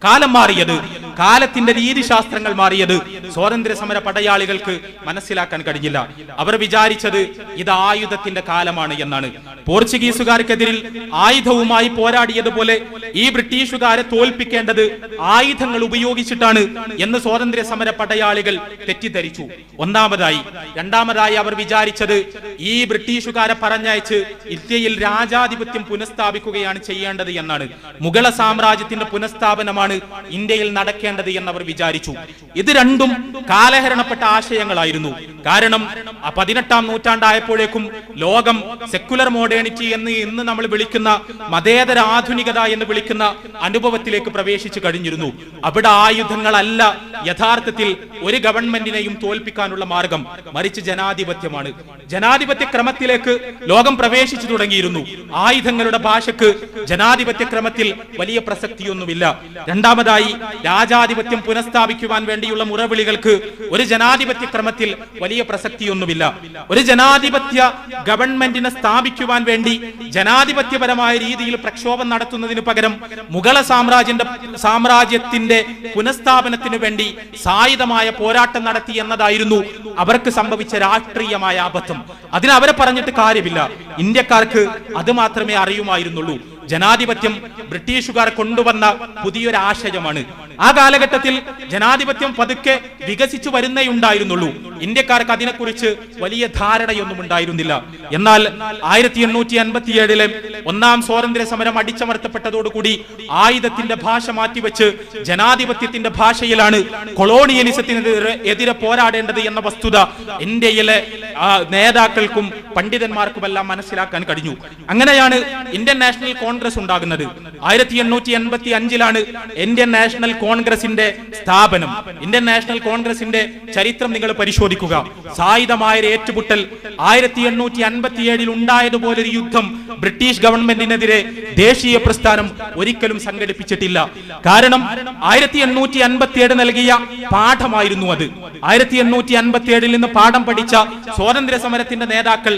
കാലം മാറിയത്, കാലത്തിന്റെ രീതിശാസ്ത്രങ്ങൾ മാറിയത് സ്വാതന്ത്ര്യ സമര പടയാളികൾക്ക് മനസ്സിലാക്കാൻ കഴിഞ്ഞില്ല. അവർ വിചാരിച്ചത് ഇത് ആയുധത്തിന്റെ കാലമാണ് എന്നാണ്. പോർച്ചുഗീസുകാർക്കെതിരിൽ ആയുധവുമായി പോരാടിയതുപോലെ ഈ ബ്രിട്ടീഷുകാരെ തോൽപ്പിക്കേണ്ടത് ആയുധങ്ങൾ ഉപയോഗിച്ചിട്ടാണ് എന്ന് സ്വാതന്ത്ര്യ സമര പടയാളികൾ തെറ്റിദ്ധരിച്ചു. ഒന്നാമതായി. രണ്ടാമതായി അവർ വിചാരിച്ചത് ഈ ബ്രിട്ടീഷുകാരെ പറഞ്ഞയച്ച് ഇന്ത്യയിൽ രാജാധിപത്യം പുനഃസ്ഥാപിക്കുകയാണ് ചെയ്യേണ്ടത് എന്നാണ്. മുഗള സാമ്രാജ്യത്തിന്റെ പുനഃസ്ഥാപനമാണ് ഇന്ത്യയിൽ നടക്കേണ്ടത് എന്നവർ വിചാരിച്ചു. ഇത് രണ്ടും കാലഹരണപ്പെട്ട ആശയങ്ങളായിരുന്നു. കാരണം 18-ാം നൂറ്റാണ്ടായപ്പോഴേക്കും ലോകം സെക്കുലർ മോഡേണിറ്റി എന്ന് ഇന്ന് നമ്മൾ വിളിക്കുന്ന മതേതര ആധുനികത എന്ന് വിളിക്കുന്ന അനുഭവത്തിലേക്ക് പ്രവേശിച്ചു കഴിഞ്ഞിരുന്നു. അവിടെ ആയുധങ്ങളല്ല യഥാർത്ഥത്തിൽ ഒരു ഗവൺമെന്റിനെയും തോൽപ്പിക്കാനുള്ള മാർഗം, മറിച്ച് ജനാധിപത്യമാണ്. ജനാധിപത്യ ക്രമത്തിലേക്ക് ലോകം പ്രവേശിച്ചു തുടങ്ങിയിരുന്നു. ആയുധങ്ങളുടെ ഭാഷക്ക് ജനാധിപത്യ ക്രമത്തിൽ വലിയ പ്രസക്തിയൊന്നുമില്ല. രണ്ടാമതായി, രാജാധിപത്യം പുനഃസ്ഥാപിക്കുവാൻ വേണ്ടിയുള്ള മുറവിളികൾക്ക് ഒരു ജനാധിപത്യ ക്രമത്തിൽ വലിയ പ്രസക്തിയൊന്നുമില്ല. ഒരു ജനാധിപത്യ ഗവൺമെന്റിനെ സ്ഥാപിക്കുവാൻ വേണ്ടി ജനാധിപത്യപരമായ രീതിയിൽ പ്രക്ഷോഭം നടത്തുന്നതിന് പകരം മുഗള സാമ്രാജ്യത്തിന്റെ പുനഃസ്ഥാപനത്തിന് വേണ്ടി സായുധമായ പോരാട്ടം നടത്തി എന്നതായിരുന്നു അവർക്ക് സംഭവിച്ച രാഷ്ട്രീയമായ അബദ്ധം. അതിന് അവരെ പറഞ്ഞിട്ട് കാര്യമില്ല. ഇന്ത്യക്കാർക്ക് അത് മാത്രമേ അറിയുമായിരുന്നുള്ളൂ. ജനാധിപത്യം ബ്രിട്ടീഷുകാർ കൊണ്ടുവന്ന പുതിയൊരു ആശയമാണ്. ആ കാലഘട്ടത്തിൽ ജനാധിപത്യം പതുക്കെ വികസിച്ചു വരുന്നേയുണ്ടായിരുന്നുള്ളൂ. ഇന്ത്യക്കാർക്ക് അതിനെക്കുറിച്ച് വലിയ ധാരണയൊന്നും ഉണ്ടായിരുന്നില്ല. എന്നാൽ 1857 ഒന്നാം സ്വാതന്ത്ര്യ സമരം അടിച്ചമർത്തപ്പെട്ടതോടുകൂടി ആയുധത്തിന്റെ ഭാഷ മാറ്റിവെച്ച് ജനാധിപത്യത്തിന്റെ ഭാഷയിലാണ് കൊളോണിയലിസത്തിനെതിരെ പോരാടേണ്ടത് എന്ന വസ്തുത ഇന്ത്യയിലെ നേതാക്കൾക്കും പണ്ഡിതന്മാർക്കുമെല്ലാം മനസ്സിലാക്കാൻ കഴിഞ്ഞു. അങ്ങനെയാണ് ഇന്ത്യൻ നാഷണൽ കോൺഗ്രസ് ഉണ്ടാകുന്നത്. 1885 ഇന്ത്യൻ നാഷണൽ കോൺഗ്രസിന്റെ സ്ഥാപനം. ഇന്ത്യൻ നാഷണൽ കോൺഗ്രസിന്റെ ചരിത്രം നിങ്ങൾ പരിശോധിക്കുക. സായുധമായ ഏറ്റുമുട്ടൽ 1857 ഉണ്ടായതുപോലൊരു യുദ്ധം ബ്രിട്ടീഷ് ഗവൺമെന്റിനെതിരെ ദേശീയ പ്രസ്ഥാനം ഒരിക്കലും സംഘടിപ്പിച്ചിട്ടില്ല. കാരണം 1857 നൽകിയ പാഠമായിരുന്നു അത്. 1857 നിന്ന് പാഠം പഠിച്ച സ്വാതന്ത്ര്യ സമരത്തിന്റെ നേതാക്കൾ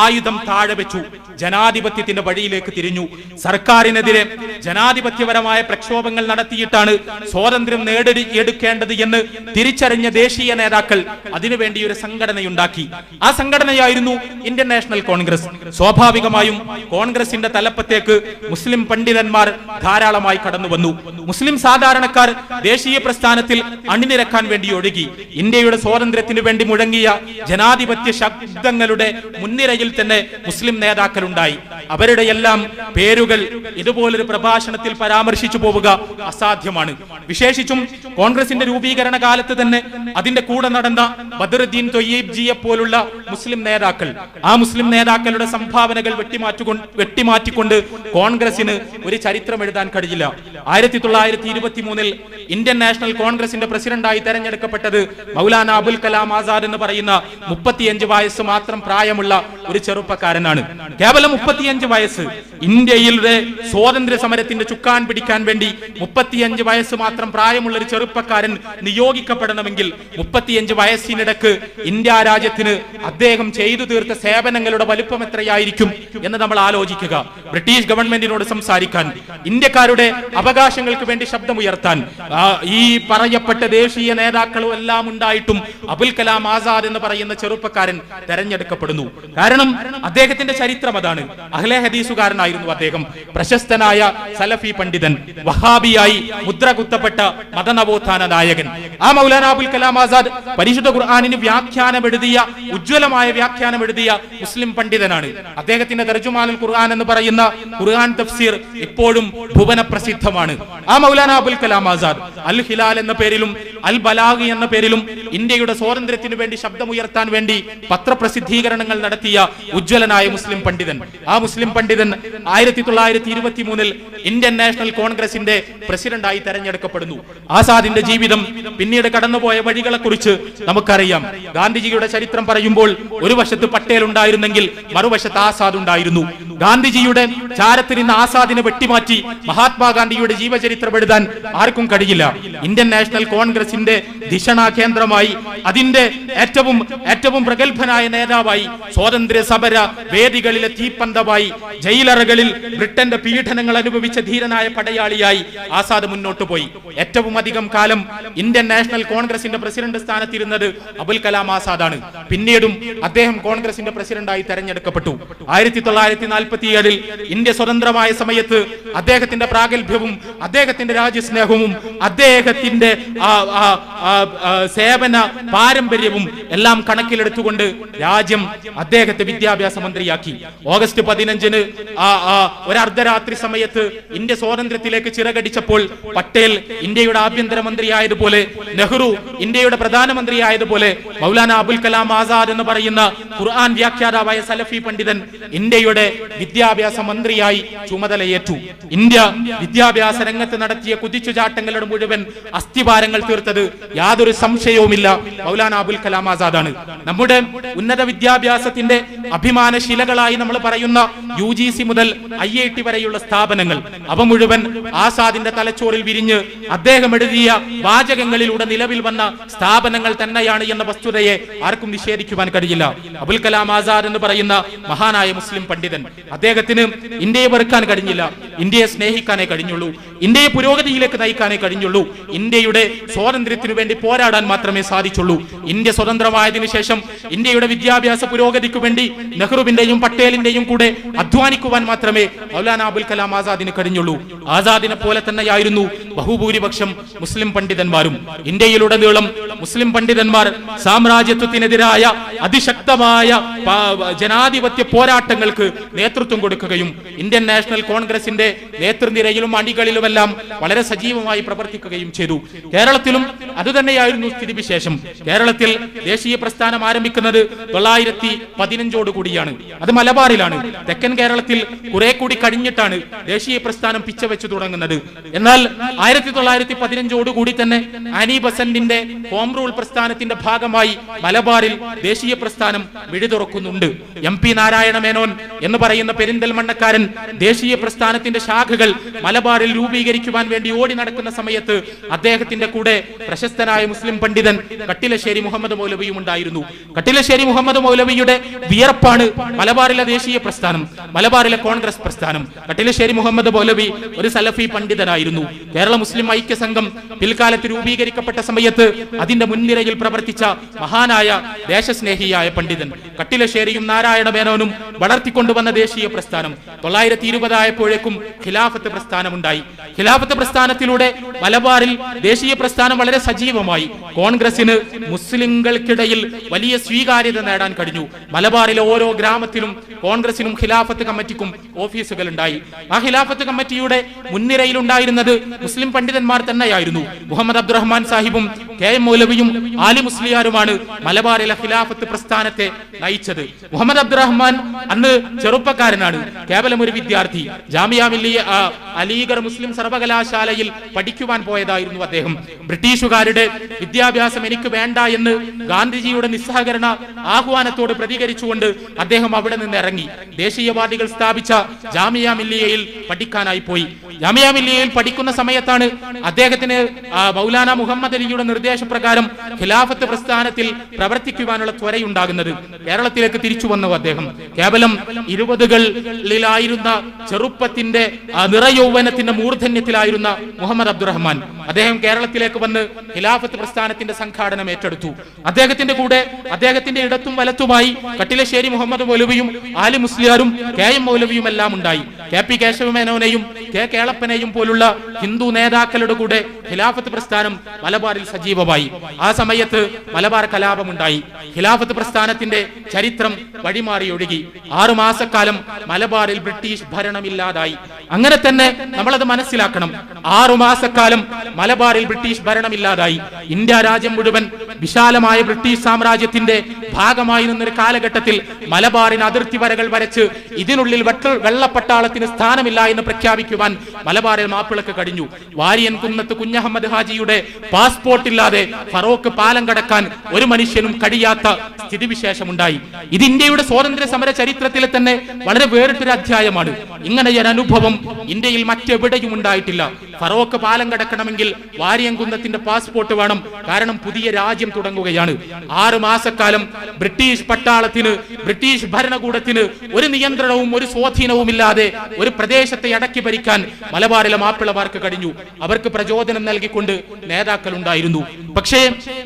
ആയുധം താഴെ വെച്ചു, ജനാധിപത്യത്തിന്റെ വഴിയിലേക്ക് തിരിഞ്ഞു. സർക്കാരിനെതിരെ ജനാധിപത്യപരമായ പ്രക്ഷോഭങ്ങൾ നടത്തിയിട്ടാണ് സ്വാതന്ത്ര്യം നേടിയെടുക്കേണ്ടത് എന്ന് തിരിച്ചറിഞ്ഞ ദേശീയ നേതാക്കൾ അതിനുവേണ്ടി ഒരു സംഘടനയുണ്ടാക്കി. ആ സംഘടനയായിരുന്നു ഇന്ത്യൻ നാഷണൽ കോൺഗ്രസ്. സ്വാഭാവികമായും കോൺഗ്രസിന്റെ തലപ്പത്തേക്ക് മുസ്ലിം പണ്ഡിതന്മാർ ധാരാളമായി കടന്നു വന്നു. മുസ്ലിം സാധാരണക്കാർ ദേശീയ പ്രസ്ഥാനത്തിൽ അണിനിരക്കാൻ വേണ്ടി ഒഴുകി. ഇന്ത്യയുടെ സ്വാതന്ത്ര്യത്തിന് വേണ്ടി മുഴങ്ങിയ ജനാധിപത്യ ശബ്ദങ്ങളുടെ മുൻനിരയിൽ തന്നെ മുസ്ലിം നേതാക്കളുണ്ടായി. അവരുടെ എല്ലാം പേരുകൾ ഇതുപോലൊരു പ്രഭാഷണത്തിൽ പരാമർശിച്ചു പോവുക അസാധ്യമാണ്. വിശേഷിച്ചും കോൺഗ്രസിന്റെ രൂപീകരണ കാലത്ത് തന്നെ അതിന്റെ കൂടെ നടന്ന ബദറുദ്ദീൻ തൊയ്യീബ് ജിയെ പോലുള്ള മുസ്ലിം നേതാക്കൾ, ആ മുസ്ലിം നേതാക്കളുടെ സംഭാവനകൾ വെട്ടിമാറ്റിക്കൊണ്ട് കോൺഗ്രസിന് ഒരു ചരിത്രം എഴുതാൻ കഴിയില്ല. 1923 ഇന്ത്യൻ നാഷണൽ കോൺഗ്രസിന്റെ പ്രസിഡന്റായി തെരഞ്ഞെടുക്കപ്പെട്ടത് മൗലാന അബുൽ കലാം ആസാദ് എന്ന് പറയുന്ന 35 വയസ്സ് മാത്രം പ്രായമുള്ള ഒരു ചെറുപ്പക്കാരനാണ്. കേവലം 35 35 വയസ്സ് ഇന്ത്യയിലെ സ്വാതന്ത്ര്യ സമരത്തിന്റെ ചുക്കാൻ പിടിക്കാൻ വേണ്ടി 35 വയസ്സ് മാത്രം പ്രായമുള്ള ഒരു ചെറുപ്പക്കാരൻ നിയോഗിക്കപ്പെടണമെങ്കിൽ 35 വയസ്സിനിടക്ക് ഇന്ത്യ രാജ്യത്തിന് അദ്ദേഹം ചെയ്തു തീർത്ത സേവനങ്ങളുടെ വലുപ്പം എത്രയായിരിക്കും എന്ന് നമ്മൾ ആലോചിക്കുക. ബ്രിട്ടീഷ് ഗവൺമെന്റിനോട് സംസാരിക്കാൻ, ഇന്ത്യക്കാരുടെ അവകാശങ്ങൾക്ക് വേണ്ടി ശബ്ദമുയർത്താൻ ഈ പറയപ്പെട്ട ദേശീയ നേതാക്കളും എല്ലാം ഉണ്ടായിട്ടും അബുൽ കലാം ആസാദ് എന്ന് പറയുന്ന ചെറുപ്പക്കാരൻ തെരഞ്ഞെടുക്കപ്പെടുന്നു. കാരണം അദ്ദേഹത്തിന്റെ ചരിത്രം അതാണ്. അഹ്ലെ ഹദീസുകാരനായിരുന്നു അദ്ദേഹം. പ്രശസ്തനായ സലഫി പണ്ഡിതൻ, വഹാബിയായി മുദ്ര കുത്തപ്പെട്ട മതനവോത്ഥാന നായകൻ. ആ മൗലാന അബുൽ കലാം ആസാദ് പരിശുദ്ധ ഖുർആനിന് വ്യാഖ്യാനം എഴുതിയ, ഉജ്ജ്വലമായ വ്യാഖ്യാനം എഴുതിയ മുസ്ലിം പണ്ഡിതനാണ്. അദ്ദേഹത്തിന്റെ തർജുമാനുൽ ഖുർആൻ എന്ന് പറയുന്ന ഖുർആൻ തഫ്സീർ ഇപ്പോഴും ഭുവന പ്രസിദ്ധമാണ്. ആ മൗലാന അബുൽ കലാം ആസാദ് അൽ ഹിലാൽ എന്ന പേരിലും അൽ ബലാഗ് എന്ന പേരിലും ഇന്ത്യയുടെ സ്വാതന്ത്ര്യത്തിന് വേണ്ടി ശബ്ദമുയർത്താൻ വേണ്ടി പത്രപ്രസിദ്ധീകരണങ്ങൾ നടത്തിയ ഉജ്ജ്വലനായ മുസ്ലിം പണ്ഡിതൻ. ആ മുസ്ലിം പണ്ഡിതൻ 1923 ഇന്ത്യൻ നാഷണൽ കോൺഗ്രസിന്റെ പ്രസിഡന്റായി തെരഞ്ഞെടുക്കപ്പെടുന്നു. ആസാദിന്റെ ജീവിതം, പിന്നീട് കടന്നുപോയ വഴികളെ കുറിച്ച് നമുക്കറിയാം. ഗാന്ധിജിയുടെ ചരിത്രം പറയുമ്പോൾ ഒരു വശത്ത് പട്ടേൽ ഉണ്ടായിരുന്നെങ്കിൽ മറുവശത്ത് ആസാദ് ഉണ്ടായിരുന്നു. ഗാന്ധിജിയുടെ ചാരത്ത് നിന്ന് ആസാദിനെ വെട്ടിമാറ്റി മഹാത്മാഗാന്ധിയുടെ ജീവചരിത്രം എഴുതാൻ ആർക്കും കഴിയില്ല. ഇന്ത്യൻ നാഷണൽ കോൺഗ്രസിന്റെ ധിഷണാ കേന്ദ്രമായി, അതിന്റെ ഏറ്റവും പ്രഗത്ഭനായ നേതാവായി, സ്വാതന്ത്ര്യ സമര വേദികളിലെ തീപ്പന്തമായി, ജയിലറകളിൽ ബ്രിട്ടന്റെ പീഡനങ്ങൾ അനുഭവിച്ച ധീരനായ പടയാളിയായി ആസാദ് മുന്നോട്ട് പോയി. ഏറ്റവും അധികം കാലം ഇന്ത്യൻ നാഷണൽ കോൺഗ്രസിന്റെ പ്രസിഡന്റ് സ്ഥാനത്തിരുന്നത് അബുൽ കലാം ആസാദാണ്. പിന്നീടും അദ്ദേഹം കോൺഗ്രസിന്റെ പ്രസിഡന്റായി തെരഞ്ഞെടുക്കപ്പെട്ടു. 1947 ഇന്ത്യ സ്വതന്ത്രമായ സമയത്ത് അദ്ദേഹത്തിന്റെ പ്രാഗൽഭ്യവും അദ്ദേഹത്തിന്റെ രാജ്യസ്നേഹവും അദ്ദേഹത്തിന്റെ സേവന പാരമ്പര്യവും എല്ലാം കണക്കിലെടുത്തുകൊണ്ട് രാജ്യം അദ്ദേഹത്തെ വിദ്യാഭ്യാസ മന്ത്രിയാക്കി. ഓഗസ്റ്റ് 15 ഒരു അർദ്ധരാത്രി സമയത്ത് ഇന്ത്യ സ്വാതന്ത്ര്യത്തിലേക്ക് ചിറകടിച്ചപ്പോൾ പട്ടേൽ ഇന്ത്യയുടെ ആഭ്യന്തരമന്ത്രിയായതുപോലെ, നെഹ്റു ഇന്ത്യയുടെ പ്രധാനമന്ത്രിയായതുപോലെ, മൗലാന അബുൽ കലാം ആസാദ് എന്ന് പറയുന്ന ഖുർആൻ വ്യാഖ്യാതാവായ സലഫി പണ്ഡിതൻ ഇന്ത്യയുടെ വിദ്യാഭ്യാസ മന്ത്രിയായി ചുമതലയേറ്റു. ഇന്ത്യ വിദ്യാഭ്യാസ രംഗത്ത് നടത്തിയ കുതിച്ചുചാട്ടങ്ങളുടെ മുഴുവൻ അസ്ഥിവാരങ്ങൾ തീർത്തത് യാതൊരു സംശയവുമില്ല മൗലാന അബുൽ കലാം ആസാദാണ്. നമ്മുടെ ഉന്നത വിദ്യാഭ്യാസത്തിന്റെ അഭിമാന ശിലകളായി നമ്മൾ പറയുന്ന UGC മുതൽ IIT വരെയുള്ള സ്ഥാപനങ്ങൾ, അവ മുഴുവൻ ആസാദിന്റെ തലച്ചോറിൽ വിരിഞ്ഞ് അദ്ദേഹം എഴുതിയ വാചകങ്ങളിലൂടെ നിലവിൽ വന്ന സ്ഥാപനങ്ങൾ തന്നെയാണ് എന്ന വസ്തുതയെ ആർക്കും നിഷേധിക്കുവാൻ കഴിയില്ല. അബുൽ കലാം ആസാദ് എന്ന് പറയുന്ന മഹാനായ മുസ്ലിം പണ്ഡിതൻ, അദ്ദേഹത്തിന് ഇന്ത്യയെ വെറുക്കാൻ കഴിഞ്ഞില്ല, ഇന്ത്യയെ സ്നേഹിക്കാനേ കഴിഞ്ഞുള്ളൂ, ഇന്ത്യയെ പുരോഗതിയിലേക്ക് നയിക്കാനേ കഴിഞ്ഞുള്ളൂ, ഇന്ത്യയുടെ സ്വാതന്ത്ര്യത്തിനു വേണ്ടി പോരാടാൻ മാത്രമേ സാധിച്ചുള്ളൂ. ഇന്ത്യ സ്വതന്ത്രമായതിനു ശേഷം ഇന്ത്യയുടെ വിദ്യാഭ്യാസ പുരോഗതിക്കു വേണ്ടി നെഹ്റുവിന്റെയും പട്ടേലിന്റെയും കൂടെ അധ്വാനിക്കുവാൻ മാത്രമേ മൗലാന അബുൽ കലാം ആസാദിന് കഴിഞ്ഞുള്ളൂ. ആസാദിനെ പോലെ തന്നെയായിരുന്നു ബഹുഭൂരിപക്ഷം മുസ്ലിം പണ്ഡിതന്മാരും. ഇന്ത്യയിലുടനീളം മുസ്ലിം പണ്ഡിതന്മാർ സാമ്രാജ്യത്വത്തിനെതിരായ അതിശക്തമായ ജനാധിപത്യ പോരാട്ടങ്ങൾക്ക് നേതൃത്വം കൊടുക്കുകയും ഇന്ത്യൻ നാഷണൽ കോൺഗ്രസിന്റെ നേതൃനിരയിലും അണികളിലുമെല്ലാം വളരെ സജീവമായി പ്രവർത്തിക്കുകയും ചെയ്തു. കേരളത്തിലും അതുതന്നെയായിരുന്നു സ്ഥിതിവിശേഷം. കേരളത്തിൽ ദേശീയ പ്രസ്ഥാനം ആരംഭിക്കുന്നത് 915 കൂടിയാണ്. അത് മലബാറിലാണ്. തെക്കൻ കേരളത്തിൽ കുറെ കൂടി കഴിഞ്ഞിട്ടാണ് ദേശീയ പ്രസ്ഥാനം പിച്ചവെച്ചു തുടങ്ങുന്നത്. എന്നാൽ 1915 കൂടി തന്നെ ആനി ബസന്റിന്റെ ഹോം റൂൾ പ്രസ്ഥാനത്തിന്റെ ഭാഗമായി മലബാറിൽ ദേശീയ പ്രസ്ഥാനം വിഴിതുറക്കുന്നുണ്ട്. MP നാരായണ മേനോൻ എന്ന് പറയുന്ന പെരിന്തൽമണ്ണക്കാരൻ ദേശീയ പ്രസ്ഥാനത്തിന്റെ ശാഖകൾ മലബാറിൽ രൂപീകരിക്കുവാൻ വേണ്ടി ഓടി നടക്കുന്ന സമയത്ത് അദ്ദേഹത്തിന്റെ കൂടെ പ്രശസ്തനായ മുസ്ലിം പണ്ഡിതൻ കട്ടിലശ്ശേരി മുഹമ്മദ് മൗലവിയും ഉണ്ടായിരുന്നു. കട്ടിലശ്ശേരി മുഹമ്മദ് മൗലവിയുടെ വിയർപ്പാണ് മലബാറിലെ ദേശീയ പ്രസ്ഥാനം, മലബാറിലെ കോൺഗ്രസ് പ്രസ്ഥാനം. കട്ടിലശ്ശേരി മുഹമ്മദ് മൗലവി ഒരു സലഫി പണ്ഡിതനായിരുന്നു. കേരള മുസ്ലിം ഐക്യ സംഘം പിൽക്കാലത്ത് രൂപീകരിക്കപ്പെട്ട സമയത്ത് അതിന്റെ മുൻനിരയിൽ പ്രവർത്തിച്ച മഹാനായ ദേശസ്നേഹിയായ പണ്ഡിതൻ. കട്ടിലശ്ശേരിയും നാരായണ മേനോനും വളർത്തിക്കൊണ്ടുവന്ന ദേശീയ പ്രസ്ഥാനം 920 ആയപ്പോഴേക്കും ഖിലാഫത്ത് പ്രസ്ഥാനം ഉണ്ടായി. ഖിലാഫത്ത് പ്രസ്ഥാനത്തിലൂടെ മലബാറിൽ ദേശീയ പ്രസ്ഥാനം വളരെ സജീവമായി. കോൺഗ്രസിന് മുസ്ലിംകൾക്കിടയിൽ വലിയ സ്വീകാര്യത നേടാൻ കഴിഞ്ഞു. മലബാറിലെ ഓരോ ഗ്രാമത്തിലും കോൺഗ്രസിനും ഖിലാഫത്ത് കമ്മിറ്റിക്കും ഓഫീസുകൾ ഉണ്ടായി. ആ ഖിലാഫത്ത് കമ്മിറ്റിയുടെ മുൻനിരയിലുണ്ടായിരുന്നത് മുസ്ലിം പണ്ഡിതന്മാർ തന്നെയായിരുന്നു. മുഹമ്മദ് അബ്ദുറഹ്മാൻ സാഹിബും കെ.എം. മൗലവിയും ആലി മുസ്ലിയാരുമാണ് മലബാറിലെ ഖിലാഫത്ത് പ്രസ്ഥാനത്തെ നയിച്ചത്. മുഹമ്മദ് അബ്ദുറഹ്മാൻ അന്ന് ചെറുപ്പക്കാരനാണ്, കേവലം ഒരു വിദ്യാർത്ഥി. ജാമിയ മില്ലിയ അലീഗർ മുസ്ലിം സർവകലാശാലയിൽ പഠിക്കുവാൻ പോയതായിരുന്നു അദ്ദേഹം. ബ്രിട്ടീഷുകാരുടെ വിദ്യാഭ്യാസം എനിക്ക് വേണ്ട എന്ന് ഗാന്ധിജിയുടെ നിസ്സഹകരണ ആഹ്വാനത്തോട് പ്രതികരിച്ചുകൊണ്ട് അദ്ദേഹം അവിടെ നിന്ന് ഇറങ്ങി ദേശീയവാദികൾ സ്ഥാപിച്ച ജാമിയ മില്ലിയയിൽ പഠിക്കാനായി പോയി. ജാമിയ മില്ലിയയിൽ പഠിക്കുന്ന സമയത്താണ് അദ്ദേഹത്തിന് മൗലാന മുഹമ്മദ് അലിയുടെ നിർദ്ദേശപ്രകാരം ഖിലാഫത്ത് പ്രസ്ഥാനത്തിൽ പ്രവർത്തിക്കുവാനുള്ള ത്വരയുണ്ടാകുന്നത്. കേരളത്തിലേക്ക് തിരിച്ചു വന്നു അദ്ദേഹം. കേവലം 20കളിലായിരുന്ന ചെറുപ്പത്തിന്റെ നിറയൗവനത്തിന്റെ മൂർധന്യത്തിലായിരുന്ന മുഹമ്മദ് അബ്ദുറഹ്മാൻ അദ്ദേഹം കേരളത്തിലേക്ക് വന്ന് ഖിലാഫത്ത് പ്രസ്ഥാനത്തിന്റെ സംഘാടനം ഏറ്റെടുത്തു. അദ്ദേഹത്തിന്റെ കൂടെ അദ്ദേഹത്തിന്റെ ഇടത്തും വലത്തുമായി കട്ടിലശ്ശേരി മുഹമ്മദ് മൗലവിയും ആലി മുസ്ലിയാരും കെ.എം. മൗലവിയും എല്ലാം ഉണ്ടായി. കെ.പി. കേശവമേനോനെയും കെ. കേളപ്പനെയും പോലുള്ള ഹിന്ദു നേതാക്കളുടെ കൂടെ ഖിലാഫത്ത് പ്രസ്ഥാനം മലബാറിൽ സജീവമായി. ആ സമയത്ത് മലബാർ കലാപമുണ്ടായി. ഖിലാഫത്ത് പ്രസ്ഥാനത്തിന്റെ ചരിത്രം വഴിമാറി ഒഴുകി. 6 മാസക്കാലം മലബാറിൽ ബ്രിട്ടീഷ് ഭരണമില്ലാതായി. അങ്ങനെ തന്നെ നമ്മളത് മനസ്സിലാക്കണം. 6 മാസക്കാലം മലബാറിൽ ബ്രിട്ടീഷ് ഭരണമില്ലാതായി. ഇന്ത്യ രാജ്യം മുഴുവൻ വിശാലമായ ബ്രിട്ടീഷ് സാമ്രാജ്യത്തിന്റെ ഭാഗമായി നിന്നൊരു കാലഘട്ടത്തിൽ മലബാറിന് അതിർത്തി വരകൾ വരച്ച് ഇതിനുള്ളിൽ വെള്ളപ്പട്ടാളത്തിന് സ്ഥാനമില്ല എന്ന് പ്രഖ്യാപിക്കുവാൻ മലബാറിൽ മാപ്പിളക്ക് കഴിഞ്ഞു. വാരിയൻ കുന്നത്ത് കുഞ്ഞഹമ്മദ് ഹാജിയുടെ പാസ്പോർട്ട് ഇല്ലാതെ ഫറോക്ക് പാലം കടക്കാൻ ഒരു മനുഷ്യനും കഴിയാത്ത സ്ഥിതിവിശേഷമുണ്ടായി. ഇത് ഇന്ത്യയുടെ സ്വാതന്ത്ര്യ സമര ചരിത്രത്തിലെ തന്നെ വളരെ വേറിട്ടൊരു അധ്യായമാണ്. ഇങ്ങനെയൊരു അനുഭവം ഇന്ത്യയിൽ മറ്റെവിടെയും ഉണ്ടായിട്ടില്ല. ഫറോക്ക് പാലം കടക്കണമെങ്കിൽ വാരിയംകുന്നത്തിന്റെ പാസ്പോർട്ട് വേണം. കാരണം പുതിയ രാജ്യം തുടങ്ങുകയാണ്. 6 മാസക്കാലം ബ്രിട്ടീഷ് പട്ടാളത്തിന്, ബ്രിട്ടീഷ് ഭരണകൂടത്തിന് ഒരു നിയന്ത്രണവും ഒരു സ്വാധീനവും ഇല്ലാതെ ഒരു പ്രദേശത്തെ അടക്കി ഭരിക്കാൻ മലബാറിലെ മാപ്പിളമാർക്ക് കഴിഞ്ഞു. അവർക്ക് പ്രചോദനം നൽകിക്കൊണ്ട് നേതാക്കൾ ഉണ്ടായിരുന്നു. പക്ഷേ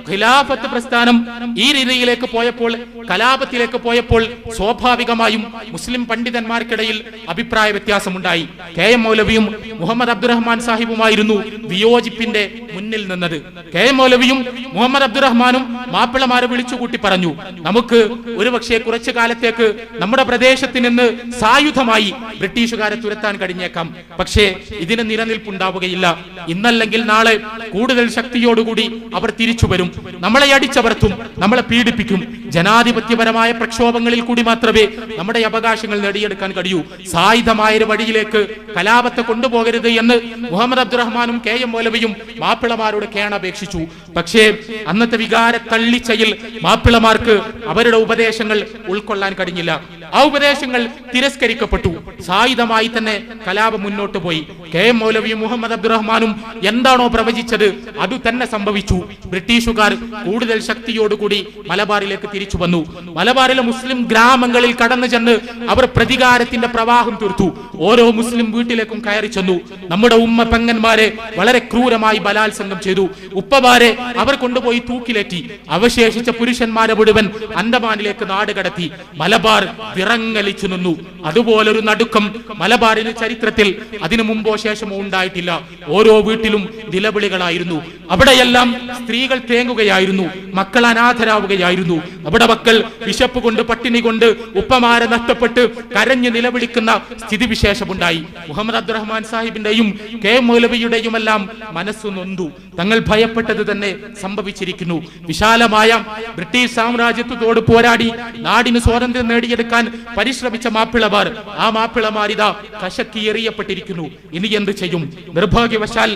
ഖിലാഫത്ത് പ്രസ്ഥാനം ഈ രീതിയിലേക്ക് പോയപ്പോൾ, കലാപത്തിലേക്ക് പോയപ്പോൾ സ്വാഭാവികമായും മുസ്ലിം പണ്ഡിതന്മാർക്കിടയിൽ അഭിപ്രായ വ്യത്യാസമുണ്ടായി. കെ.എം. മൗലവിയും മുഹമ്മദ് അബ്ദുറഹ്മാൻ സാഹിബുമായിരുന്നു വിയോജിപ്പിന്റെ മുന്നിൽ നിന്നത്. കെ.എം. മൗലവിയും മുഹമ്മദ് അബ്ദുറഹ്മാനും മാപ്പിളമാരെ വിളിച്ചുകൂട്ടി പറഞ്ഞു, നമുക്ക് ഒരുപക്ഷെ കുറച്ചു കാലത്തേക്ക് നമ്മുടെ പ്രദേശത്ത് നിന്ന് സായുധമായി ബ്രിട്ടീഷുകാരെ തുരത്താൻ കഴിഞ്ഞേക്കാം. പക്ഷേ ഇതിന് നിലനിൽപ്പുണ്ടാവുകയില്ല. ഇന്നല്ലെങ്കിൽ നാളെ കൂടുതൽ ശക്തിയോടുകൂടി അവർ തിരിച്ചു വരും. നമ്മളെ അടിച്ചമർത്തും, നമ്മളെ പീഡിപ്പിക്കും. ജനാധിപത്യപരമായ പ്രക്ഷോഭങ്ങളിൽ കൂടി മാത്രമേ നമ്മുടെ അവകാശങ്ങൾ നേടിയെടുക്കാൻ കഴിയൂ. സായുധമായ ഒരു വഴിയിലേക്ക് കലാപത്തെ കൊണ്ടുപോകരുത് എന്ന് മുഹമ്മദ് അബ്ദുറഹ്മാനും കെ.എം. മൗലവിയും മാപ്പിളമാരോട് കേണപേക്ഷിച്ചു. പക്ഷേ അന്നത്തെ വികാര തള്ളിച്ചയിൽ മാപ്പിളമാർക്ക് അവരുടെ ഉപദേശങ്ങൾ ഉൾക്കൊള്ളാൻ കഴിഞ്ഞില്ല. ആ ഉപദേശങ്ങൾ തിരസ്കരിക്കപ്പെട്ടു. സായുധമായി തന്നെ കലാപം മുന്നോട്ട് പോയി. കെ.എം. മൗലവിയും മുഹമ്മദ് അബ്ദുറഹ്മാനും എന്താണോ പ്രവചിച്ചത് അത് തന്നെ സംഭവിച്ചു. ബ്രിട്ടീഷുകാർ കൂടുതൽ ശക്തിയോടുകൂടി മലബാറിലേക്ക് തിരിച്ചു വന്നു. മലബാറിലെ മുസ്ലിം ഗ്രാമങ്ങളിൽ കടന്നു ചെന്ന് അവർ പ്രതികാരത്തിന്റെ പ്രവാഹം തീർത്തു. ഓരോ മുസ്ലിം വീട്ടിലേക്കും കയറി ചെന്നു. നമ്മുടെ ഉമ്മ പെങ്ങന്മാരെ വളരെ ക്രൂരമായി ബലാത്സംഗം ചെയ്തു. ഉപ്പമാരെ അവർ കൊണ്ടുപോയി തൂക്കിലേറ്റി. അവശേഷിച്ച പുരുഷന്മാരെ മുഴുവൻ അന്തമാനിലേക്ക് നാട് കടത്തി. മലബാർ വിറങ്ങലിച്ചു നിന്നു. അതുപോലൊരു നടുക്കം മലബാറിന് ചരിത്രത്തിൽ അതിനു മുമ്പോ ശേഷമോ ഉണ്ടായിട്ടില്ല. ഓരോ വീട്ടിലും നിലവിളികളായിരുന്നു. അവിടെയെല്ലാം സ്ത്രീകൾ തേങ്ങുകയായിരുന്നു, മക്കൾ അനാഥരാവുകയായിരുന്നു. അവിടെ മക്കൾ വിശപ്പ് കൊണ്ട്, പട്ടിണി കൊണ്ട് ഉപ്പമാരെ നഷ്ടപ്പെട്ട് കരഞ്ഞ് നിലവിളിക്കുന്ന സ്ഥിതിവിശേഷമുണ്ടായി. മുഹമ്മദ് അബ്ദുറഹ്മാൻ സാഹിബിന്റെയും കെ.എം. മൗലവിയുടെയും എല്ലാം മനസ്സു നൊന്തു. തങ്ങൾ ഭയപ്പെട്ടത് തന്നെ സംഭവിച്ചിരിക്കുന്നു. വിശാലമായ ബ്രിട്ടീഷ് സാമ്രാജ്യത്തോട് പോരാടി നാടിന് സ്വാതന്ത്ര്യം നേടിയെടുക്കാൻ പരിശ്രമിച്ച മാപ്പിളമാർ, ആ മാപ്പിളമാരിതാ കശക്കി എറിയപ്പെട്ടിരിക്കുന്നു. ഇനി എന്ത് ചെയ്യും? നിർഭാഗ്യവശാൽ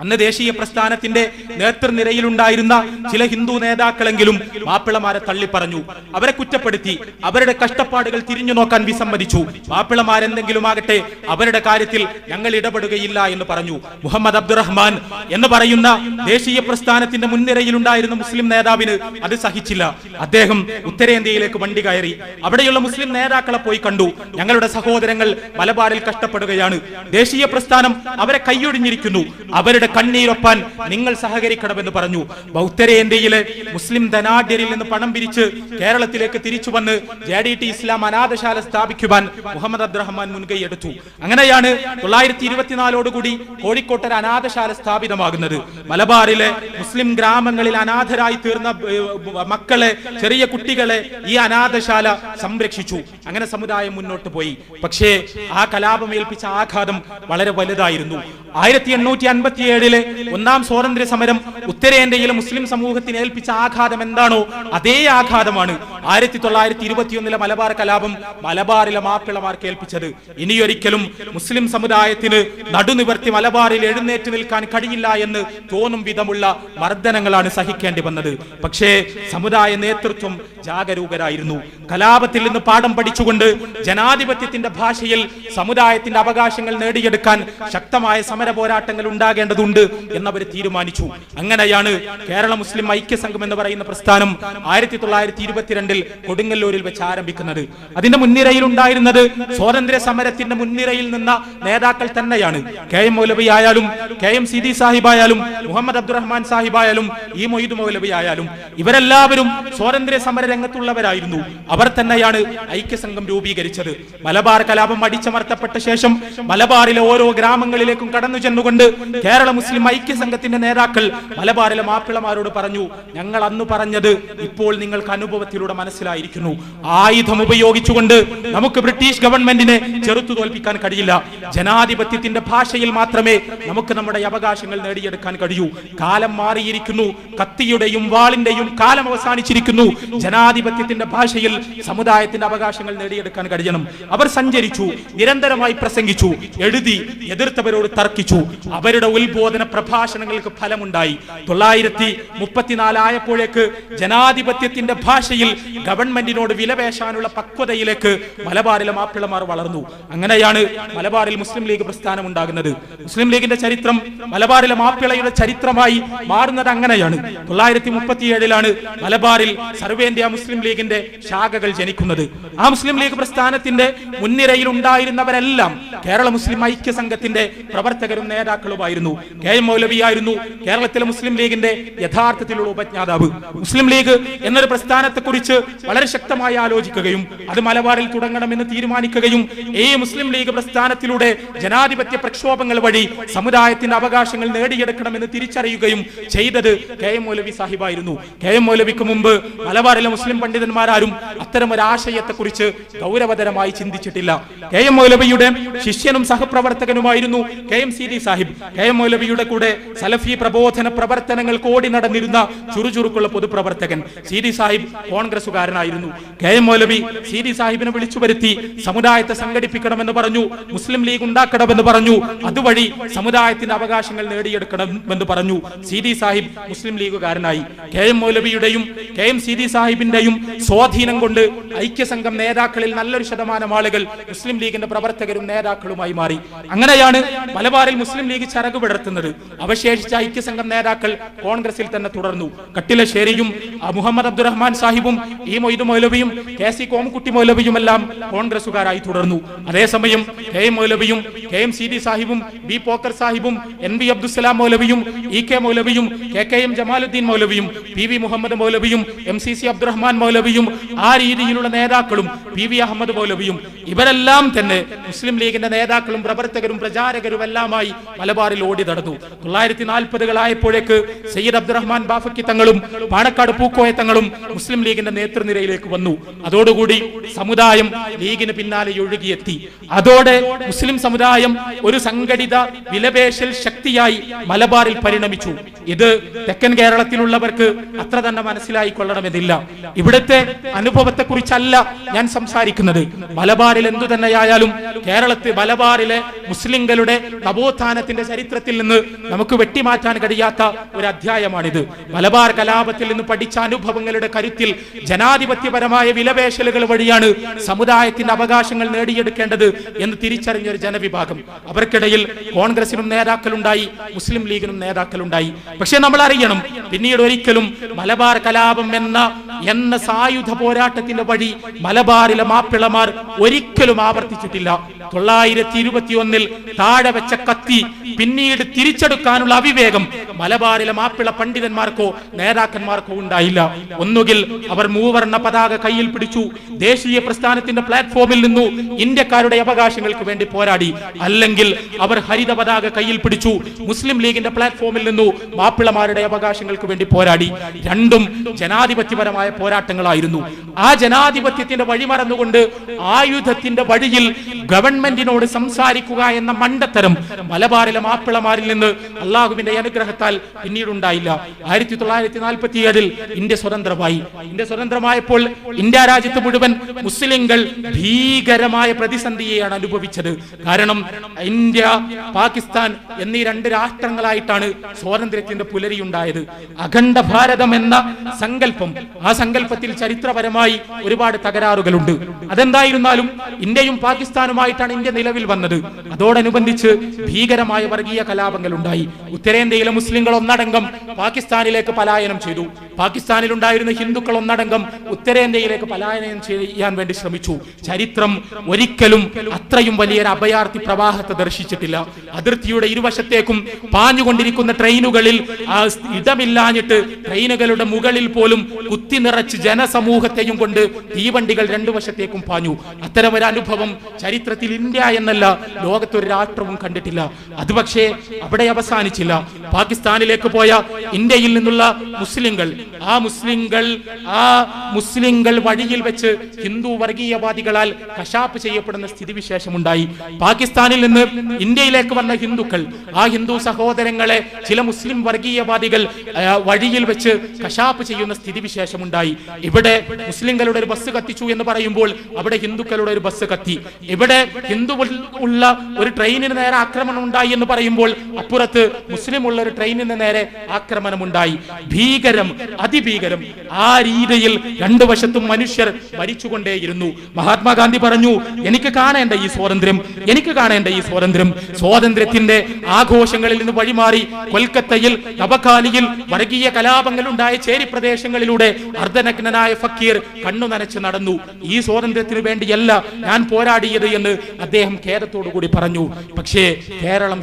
അന്ന് ദേശീയ പ്രസ്ഥാനത്തിന്റെ നേതൃനിരയിലുണ്ടായിരുന്ന ചില ഹിന്ദു നേതാക്കളെങ്കിലും മാപ്പിളമാരെ തള്ളിപ്പറഞ്ഞു, അവരെ കുറ്റപ്പെടുത്തി, അവരുടെ കഷ്ടപ്പാടുകൾ തിരിഞ്ഞു നോക്കാൻ വിസമ്മതിച്ചു. മാപ്പിളമാരെന്തെങ്കിലും ആകട്ടെ, അവരുടെ കാര്യത്തിൽ ഞങ്ങൾ ഇടപെടുകയില്ല എന്ന് പറഞ്ഞു. മുഹമ്മദ് അബ്ദുറഹ്മാൻ എന്ന് പറയുന്ന ദേശീയ പ്രസ്ഥാനത്തിന്റെ മുൻനിരയിലുണ്ടായിരുന്ന മുസ്ലിം നേതാവിന് അത് സഹിച്ചില്ല. അദ്ദേഹം ഉത്തരേന്ത്യയിലേക്ക് വണ്ടി കയറി. അവിടെയുള്ള മുസ്ലിം നേതാക്കളെ പോയി കണ്ടു. ഞങ്ങളുടെ സഹോദരങ്ങൾ മലബാറിൽ കഷ്ടപ്പെടുകയാണ്. ദേശീയ പ്രസ്ഥാനം അവരെ കൈയൊഴിഞ്ഞിരിക്കുന്നു. അവരുടെ കണ്ണീരൊപ്പാൻ നിങ്ങൾ സഹകരിക്കണമെന്ന് പറഞ്ഞു. ഉത്തരേന്ത്യയിലെ മുസ്ലിം ധനാഢ്യരിൽ നിന്ന് പണം പിരിച്ച് കേരളത്തിലേക്ക് തിരിച്ചു വന്ന് JDT ഇസ്ലാം അനാഥശാല സ്ഥാപിക്കുവാൻ മുഹമ്മദ് അബ്ദുറഹ്മാൻ മുൻകൈയെടുത്തു. അങ്ങനെയാണ് 924 കോഴിക്കോട്ട് ഒരു അനാഥശാല സ്ഥാപിതമാകുന്നത്. മലബാറിലെ മുസ്ലിം ഗ്രാമങ്ങളിൽ അനാഥരായി തീർന്ന മക്കളെ, ചെറിയ കുട്ടികളെ ഈ അനാഥശാല സംരക്ഷിച്ചു. അങ്ങനെ സമുദായം മുന്നോട്ട് പോയി. പക്ഷേ ആ കലാപം ഏൽപ്പിച്ച ആഘാതം വളരെ വലുതായിരുന്നു. 1857 ഒന്നാം സ്വാതന്ത്ര്യ സമരം ഉത്തരേന്ത്യയിലെ മുസ്ലിം സമൂഹത്തിന് ഏൽപ്പിച്ച ആഘാതം എന്താണോ അതേ ആഘാതമാണ് 1921 മലബാർ കലാപം മലബാറിലെ മാപ്പിളമാർക്ക് ഏൽപ്പിച്ചത്. ഇനിയൊരിക്കലും മുസ്ലിം സമുദായത്തിന് നടുനിവർത്തി മലബാറിൽ എഴുന്നേറ്റ് നിൽക്കാൻ കഴിയില്ല എന്ന് തോന്നും വിധമുള്ള മർദ്ദനങ്ങളാണ് സഹിക്കേണ്ടി വന്നത്. പക്ഷേ സമുദായ നേതൃത്വം ജാഗരൂകരായിരുന്നു. കലാപത്തിൽ നിന്ന് പാഠം പഠിച്ചുകൊണ്ട് ജനാധിപത്യത്തിന്റെ ഭാഷയിൽ സമുദായത്തിന്റെ അവകാശങ്ങൾ നേടിയെടുക്കാൻ ശക്തമായ സമര പോരാട്ടങ്ങൾ ഉണ്ടാകേണ്ടതുണ്ട് എന്നവർ തീരുമാനിച്ചു. അങ്ങനെയാണ് കേരള മുസ്ലിം ഐക്യസംഘം എന്ന് പറയുന്ന പ്രസ്ഥാനം 1922 കൊടുങ്ങല്ലൂരിൽ വെച്ച് ആരംഭിക്കുന്നത്. അതിന്റെ മുൻനിരയിൽ ഉണ്ടായിരുന്നത് സ്വാതന്ത്ര്യ സമരത്തിന്റെ മുൻനിരയിൽ നിന്ന നേതാക്കൾ തന്നെയാണ്. KM മൗലവി ആയാലും KM സീതി സാഹിബായാലും മുഹമ്മദ് അബ്ദുറഹ്മാൻ സാഹിബായാലും ഈ മൊയ്ദ് മൗലവി ആയാലും ഇവരെല്ലാവരും സ്വാതന്ത്ര്യ സമര രംഗത്തുള്ളവരായിരുന്നു. അവർ തന്നെയാണ് ഐക്യസംഘം രൂപീകരിച്ചത്. മലബാർ കലാപം അടിച്ചമർത്തപ്പെട്ട ശേഷം മലബാറിലെ ഓരോ ഗ്രാമങ്ങളിലേക്കും കടന്നു ചെന്നുകൊണ്ട് കേരള മുസ്ലിം ഐക്യസംഘത്തിന്റെ നേതാക്കൾ മലബാറിലെ മാപ്പിളമാരോട് പറഞ്ഞു, ഞങ്ങൾ അന്ന് പറഞ്ഞത് ഇപ്പോൾ നിങ്ങൾക്ക് അനുഭവത്തിലൂടെ മനസ്സിലായിരിക്കുന്നു. ആയുധം ഉപയോഗിച്ചുകൊണ്ട് നമുക്ക് ബ്രിട്ടീഷ് ഗവൺമെന്റിനെ ചെറുത്തു തോൽപ്പിക്കാൻ കഴിയില്ല. ജനാധിപത്യത്തിന്റെ ഭാഷയിൽ മാത്രമേ നമുക്ക് നമ്മുടെ അവകാശങ്ങൾ നേടിയെടുക്കാൻ കഴിയൂ. കാലം മാറിയിരിക്കുന്നു. കത്തിയുടെയും വാളിന്റെയും കാലം അവസാനിച്ചിരിക്കുന്നു. ജനാധിപത്യത്തിന്റെ ഭാഷയിൽ സമുദായത്തിന്റെ അവകാശങ്ങൾ നേടിയെടുക്കാൻ കഴിയണം. അവർ സഞ്ചരിച്ചു, നിരന്തരമായി പ്രസംഗിച്ചു, എഴുതി, എതിർത്തവരോട് തർക്കിച്ചു. അവരുടെ ഉത്ബോധന പ്രഭാഷണങ്ങൾക്ക് ഫലമുണ്ടായി. 1934 ആയപ്പോഴേക്ക് ജനാധിപത്യത്തിന്റെ ഭാഷയിൽ ഗവൺമെന്റിനോട് വിലപേശാനുള്ള പക്വതയിലേക്ക് മലബാറിലെ മാപ്പിളമാർ വളർന്നു. അങ്ങനെയാണ് മലബാറിൽ മുസ്ലിം ലീഗ് പ്രസ്ഥാനം ഉണ്ടാകുന്നത്. മുസ്ലിം ലീഗിന്റെ ചരിത്രം മലബാറിലെ മാപ്പിളയുടെ ചരിത്രമായി മാറുന്നത് അങ്ങനെയാണ്. 1937 മലബാറിൽ സർവേന്ത്യ മുസ്ലിം ലീഗിന്റെ ശാഖകൾ ജനിക്കുന്നത്. ആ മുസ്ലിം ലീഗ് പ്രസ്ഥാനത്തിന്റെ മുൻനിരയിൽ ഉണ്ടായിരുന്നവരെല്ലാം കേരള മുസ്ലിം ഐക്യ സംഘത്തിന്റെ പ്രവർത്തകരും നേതാക്കളുമായിരുന്നു. KM മൗലവിയായിരുന്നു കേരളത്തിലെ മുസ്ലിം ലീഗിന്റെ യഥാർത്ഥത്തിലുള്ള ഉപജ്ഞാതാവ്. മുസ്ലിം ലീഗ് എന്നൊരു പ്രസ്ഥാനത്തെ കുറിച്ച് വളരെ ശക്തമായി ആലോചിക്കുകയും അത് മലബാറിൽ തുടങ്ങണമെന്ന് തീരുമാനിക്കുകയും ഈ മുസ്ലിം ലീഗ് പ്രസ്ഥാനത്തിലൂടെ ജനാധിപത്യ പ്രക്ഷോഭങ്ങൾ വഴി സമുദായത്തിന്റെ അവകാശങ്ങൾ നേടിയെടുക്കണമെന്ന് തിരിച്ചറിയുകയും ചെയ്തത് KM മൗലവി സാഹിബായിരുന്നു. KM മൗലവിക്ക് മുമ്പ് മലബാറിലെ മുസ്ലിം പണ്ഡിതന്മാരും അത്തരം ഒരു ആശയത്തെ കുറിച്ച് ഗൗരവതരമായി ചിന്തിച്ചിട്ടില്ല. KM മൗലവിയുടെ ശിഷ്യനും സഹപ്രവർത്തകനുമായിരുന്നു KM സീതി സാഹിബ്. KM മൗലവിയുടെ കൂടെ സലഫി പ്രബോധന പ്രവർത്തനങ്ങൾക്ക് ഓടി നടന്നിരുന്ന ചുറുചുറുക്കുള്ള പൊതുപ്രവർത്തകൻ. സീതി സാഹിബ് കോൺഗ്രസുകാരനായിരുന്നു. KM മൗലവി സീതി സാഹിബിനെ വിളിച്ചു വരുത്തി സമുദായത്തെ സംഘടിപ്പിക്കണമെന്ന് പറഞ്ഞു, മുസ്ലിം ലീഗ് ഉണ്ടാക്കണമെന്ന് പറഞ്ഞു, അതുവഴി സമുദായത്തിന്റെ അവകാശങ്ങൾ നേടിയെടുക്കണമെന്ന് പറഞ്ഞു. സീതി സാഹിബ് മുസ്ലിം ലീഗുകാരനായി. KM മൗലവിയുടെയും KM സീതി സാഹിബിന്റെയും സ്വാധീനം കൊണ്ട് ഐക്യസംഘം നേതാക്കളിൽ നല്ലൊരു ശതമാനം ആളുകൾ മുസ്ലിം ലീഗിന്റെ പ്രവർത്തകരും നേതാക്കളുമായി മാറി. അങ്ങനെയാണ് മലബാറിൽ മുസ്ലിം ലീഗ് ചിറകു വിടർത്തുന്നത്. അവശേഷിച്ച ഐക്യസംഘം നേതാക്കൾ കോൺഗ്രസിൽ തന്നെ തുടർന്നു. കട്ടിലശ്ശേരിയും മുഹമ്മദ് അബ്ദുറഹ്മാൻ സാഹിബും ഈ മൊയ്ദ് മൗലവിയും KC കോമക്കുട്ടി മൗലവിയും എല്ലാം കോൺഗ്രസുകാരായി തുടർന്നു. അതേസമയം KM മൗലവിയും KM Seethi സാഹിബും B Pokker സാഹിബും NB Abdussalam മൗലവിയും EK മൗലവിയും KKM Jamaluddin മൗലവിയും PV Muhammad മൗലവിയും MCC Abdurahman മൗലവിയും ആ രീതിയിലുള്ള നേതാക്കളും PV അഹമ്മദ് മൗലവിയും ഇവരെല്ലാം തന്നെ മുസ്ലിം ലീഗിന്റെ നേതാക്കളും പ്രവർത്തകരും പ്രചാരകരും എല്ലാമായി മലബാറിൽ ഓടി നടന്നു. 1940 സയ്യിദ് അബ്ദുറഹ്മാൻ ബാഫക്കി തങ്ങളും പാണക്കാട് പൂക്കോയ തങ്ങളും മുസ്ലിം ലീഗിന്റെ നേതൃനിരയിലേക്ക് വന്നു. അതോടുകൂടി സമുദായം ലീഗിന് പിന്നാലെ ഒഴുകിയെത്തി. അതോടെ മുസ്ലിം സമുദായം ഒരു സംഘടിത വിലപേശൽ ശക്തിയായി മലബാറിൽ പരിണമിച്ചു. ഇത് തെക്കൻ കേരളത്തിലുള്ളവർക്ക് അത്ര തന്നെ മനസ്സിലായിക്കൊള്ളണമെന്നില്ല. ഇവിടുത്തെ അനുഭവത്തെ കുറിച്ചല്ല ഞാൻ സംസാരിക്കുന്നത്. മലബാറിൽ എന്തു തന്നെയായാലും മലബാറിലെ മുസ്ലിങ്ങളുടെ നവോത്ഥാനത്തിന്റെ ചരിത്രത്തിൽ നിന്ന് നമുക്ക് വെട്ടിമാറ്റാൻ കഴിയാത്ത ഒരു അധ്യായമാണിത്. മലബാർ കലാപത്തിൽ നിന്ന് പഠിച്ച അനുഭവങ്ങളുടെ കരുത്തിൽ ജനാധിപത്യപരമായ വിലപേശലുകൾ വഴിയാണ് സമുദായത്തിന്റെ അവകാശങ്ങൾ നേടിയെടുക്കേണ്ടത് എന്ന് തിരിച്ചറിഞ്ഞ ഒരു ജനവിഭാഗം. അവർക്കിടയിൽ കോൺഗ്രസിനും നേതാക്കളുണ്ടായി, മുസ്ലിം ലീഗിനും നേതാക്കളുണ്ടായി. പക്ഷെ നമ്മൾ അറിയണം, പിന്നീട് ഒരിക്കലും മലബാർ കലാപം എന്ന സായുധ പോരാട്ടത്തിന്റെ വഴി മലബാറിലെ മാപ്പിളമാർ ഒരിക്കലും ആവർത്തിച്ചിട്ടില്ല. 921 താഴെ വെച്ച കത്തി പിന്നീട് തിരിച്ചെടുക്കാനുള്ള അവിവേകം മലബാറിലെ മാപ്പിള പണ്ഡിതന്മാർക്കോ നേതാക്കന്മാർക്കോ ഉണ്ടായില്ല. ഒന്നുകിൽ അവർ മൂവർണ്ണ പതാക കയ്യിൽ പിടിച്ചു ദേശീയ പ്രസ്ഥാനത്തിന്റെ പ്ലാറ്റ്ഫോമിൽ നിന്നു ഇന്ത്യക്കാരുടെ അവകാശങ്ങൾക്ക് വേണ്ടി പോരാടി, അല്ലെങ്കിൽ അവർ ഹരിത പതാക കയ്യിൽ പിടിച്ചു മുസ്ലിം ലീഗിന്റെ പ്ലാറ്റ്ഫോമിൽ നിന്നു മാപ്പിളമാരുടെ അവകാശങ്ങൾക്ക് വേണ്ടി പോരാടി. രണ്ടും ജനാധിപത്യപരമായ പോരാട്ടങ്ങളായിരുന്നു. ആ ജനാധിപത്യത്തിന്റെ വഴിമറന്നുകൊണ്ട് ആയുധത്തിന്റെ വഴിയിൽ ഗവൺമെന്റിനോട് സംസാരിക്കുക എന്ന മണ്ടത്തരം മലബാറിലെ മാപ്പിളമാരിൽ നിന്ന് അള്ളാഹുവിന്റെ അനുഗ്രഹത്താൽ പിന്നീടുണ്ടായില്ല. 1947 ഇന്ത്യ സ്വതന്ത്രമായി. ഇന്ത്യ സ്വതന്ത്രമായപ്പോൾ ഇന്ത്യ രാജ്യത്ത് മുഴുവൻ മുസ്ലിങ്ങൾ ഭീകരമായ പ്രതിസന്ധിയെയാണ് അനുഭവിച്ചത്. കാരണം ഇന്ത്യ പാകിസ്ഥാൻ എന്നീ രണ്ട് രാഷ്ട്രങ്ങളായിട്ടാണ് സ്വാതന്ത്ര്യത്തിന്റെ പുലരിയുണ്ടായത്. അഖണ്ഡ ഭാരതം എന്ന സങ്കല്പം, ആ സങ്കല്പത്തിൽ ചരിത്രപരമായി ഒരുപാട് തകരാറുകളുണ്ട്. അതെന്തായിരുന്നാലും ഇന്ത്യയും പാകിസ്ഥാനുമായിട്ടാണ് ഇന്ത്യ നിലവിൽ വന്നത്. അതോടനുബന്ധിച്ച് ഭീകരമായ വർഗീയ കലാപങ്ങൾ ഉണ്ടായി. ഉത്തരേന്ത്യയിലെ മുസ്ലിങ്ങൾ ഒന്നടങ്കം പാകിസ്ഥാനിലേക്ക് പലായനം ചെയ്തു. പാകിസ്ഥാനിൽ ഉണ്ടായിരുന്ന ഹിന്ദുക്കൾ ഒന്നടങ്കം ഉത്തരേന്ത്യയിലേക്ക് പലായനം ചെയ്യാൻ വേണ്ടി ശ്രമിച്ചു. ചരിത്രം ഒരിക്കലും അത്രയും വലിയൊരു അഭയാർത്ഥി പ്രവാഹത്തെ ദർശിച്ചിട്ടില്ല. അതിർത്തിയുടെ ഇരുവശത്തേക്കും പാഞ്ഞുകൊണ്ടിരിക്കുന്ന ട്രെയിനുകളിൽ ഇടമില്ലാഞ്ഞിട്ട് ട്രെയിനുകളുടെ മുകളിൽ പോലും കുത്തി നിറച്ച് ജനസമൂഹത്തെയും കൊണ്ട് തീവണ്ടികൾ രണ്ടു വശത്തേക്കും പാഞ്ഞു. അത്തരമൊരു അനുഭവം ചരിത്രത്തിൽ ഇന്ത്യ എന്നല്ല ലോകത്തൊരു രാഷ്ട്രവും കണ്ടിട്ടില്ല. അത് പക്ഷേ അവിടെ അവസാനിച്ചില്ല. പാകിസ്ഥാനിലേക്ക് പോയ ഇന്ത്യയിൽ നിന്നുള്ള മുസ്ലിങ്ങൾ വഴിയിൽ വെച്ച് ഹിന്ദു വർഗീയവാദികളാൽ കശാപ്പ് ചെയ്യപ്പെടുന്ന സ്ഥിതിവിശേഷമുണ്ടായി. പാകിസ്ഥാനിൽ നിന്ന് ഇന്ത്യയിലേക്ക് വന്ന ഹിന്ദുക്കൾ, ആ ഹിന്ദു സഹോദരങ്ങളെ ചില മുസ്ലിം വർഗീയവാദികൾ വഴിയിൽ വെച്ച് കശാപ്പ് ചെയ്യുന്ന സ്ഥിതിവിശേഷമുണ്ടായി. ഇവിടെ മുസ്ലിങ്ങളുടെ ഒരു ബസ് കത്തിച്ചു എന്ന് പറയുമ്പോൾ അവിടെ ഹിന്ദുക്കളുടെ ഒരു ബസ് കത്തി. ഇവിടെ ഹിന്ദു ഉള്ള ഒരു ട്രെയിനിന് നേരെ ആക്രമണം ഉണ്ടായി എന്ന് പറയുമ്പോൾ അപ്പുറത്ത് മുസ്ലിം ഉള്ള ഒരു ട്രെയിനിന് നേരെ ആക്രമണമുണ്ടായി. ഭീകരം, അതിഭീകരം. ആ രീതിയിൽ രണ്ടു വശത്തും മനുഷ്യർ മരിച്ചുകൊണ്ടേയിരുന്നു. മഹാത്മാഗാന്ധി പറഞ്ഞു, എനിക്ക് കാണേണ്ട ഈ സ്വാതന്ത്ര്യം, എനിക്ക് കാണേണ്ട ഈ സ്വാതന്ത്ര്യം. സ്വാതന്ത്ര്യത്തിന്റെ ആഘോഷങ്ങളിൽ നിന്ന് വഴിമാറി കൊൽക്കത്തയിൽ തബക്കാലിയിൽ വർഗീയ കലാപങ്ങൾ ഉണ്ടായ ചേരി പ്രദേശങ്ങളിലൂടെ അർദ്ധനഗ്നനായ ഫക്കീർ കണ്ണു നനച്ച് നടന്നു. ഈ സ്വാതന്ത്ര്യത്തിന് വേണ്ടിയല്ല ഞാൻ പോരാടിയത് എന്ന് അദ്ദേഹം ഖേദത്തോടുകൂടി പറഞ്ഞു. പക്ഷേ കേരളം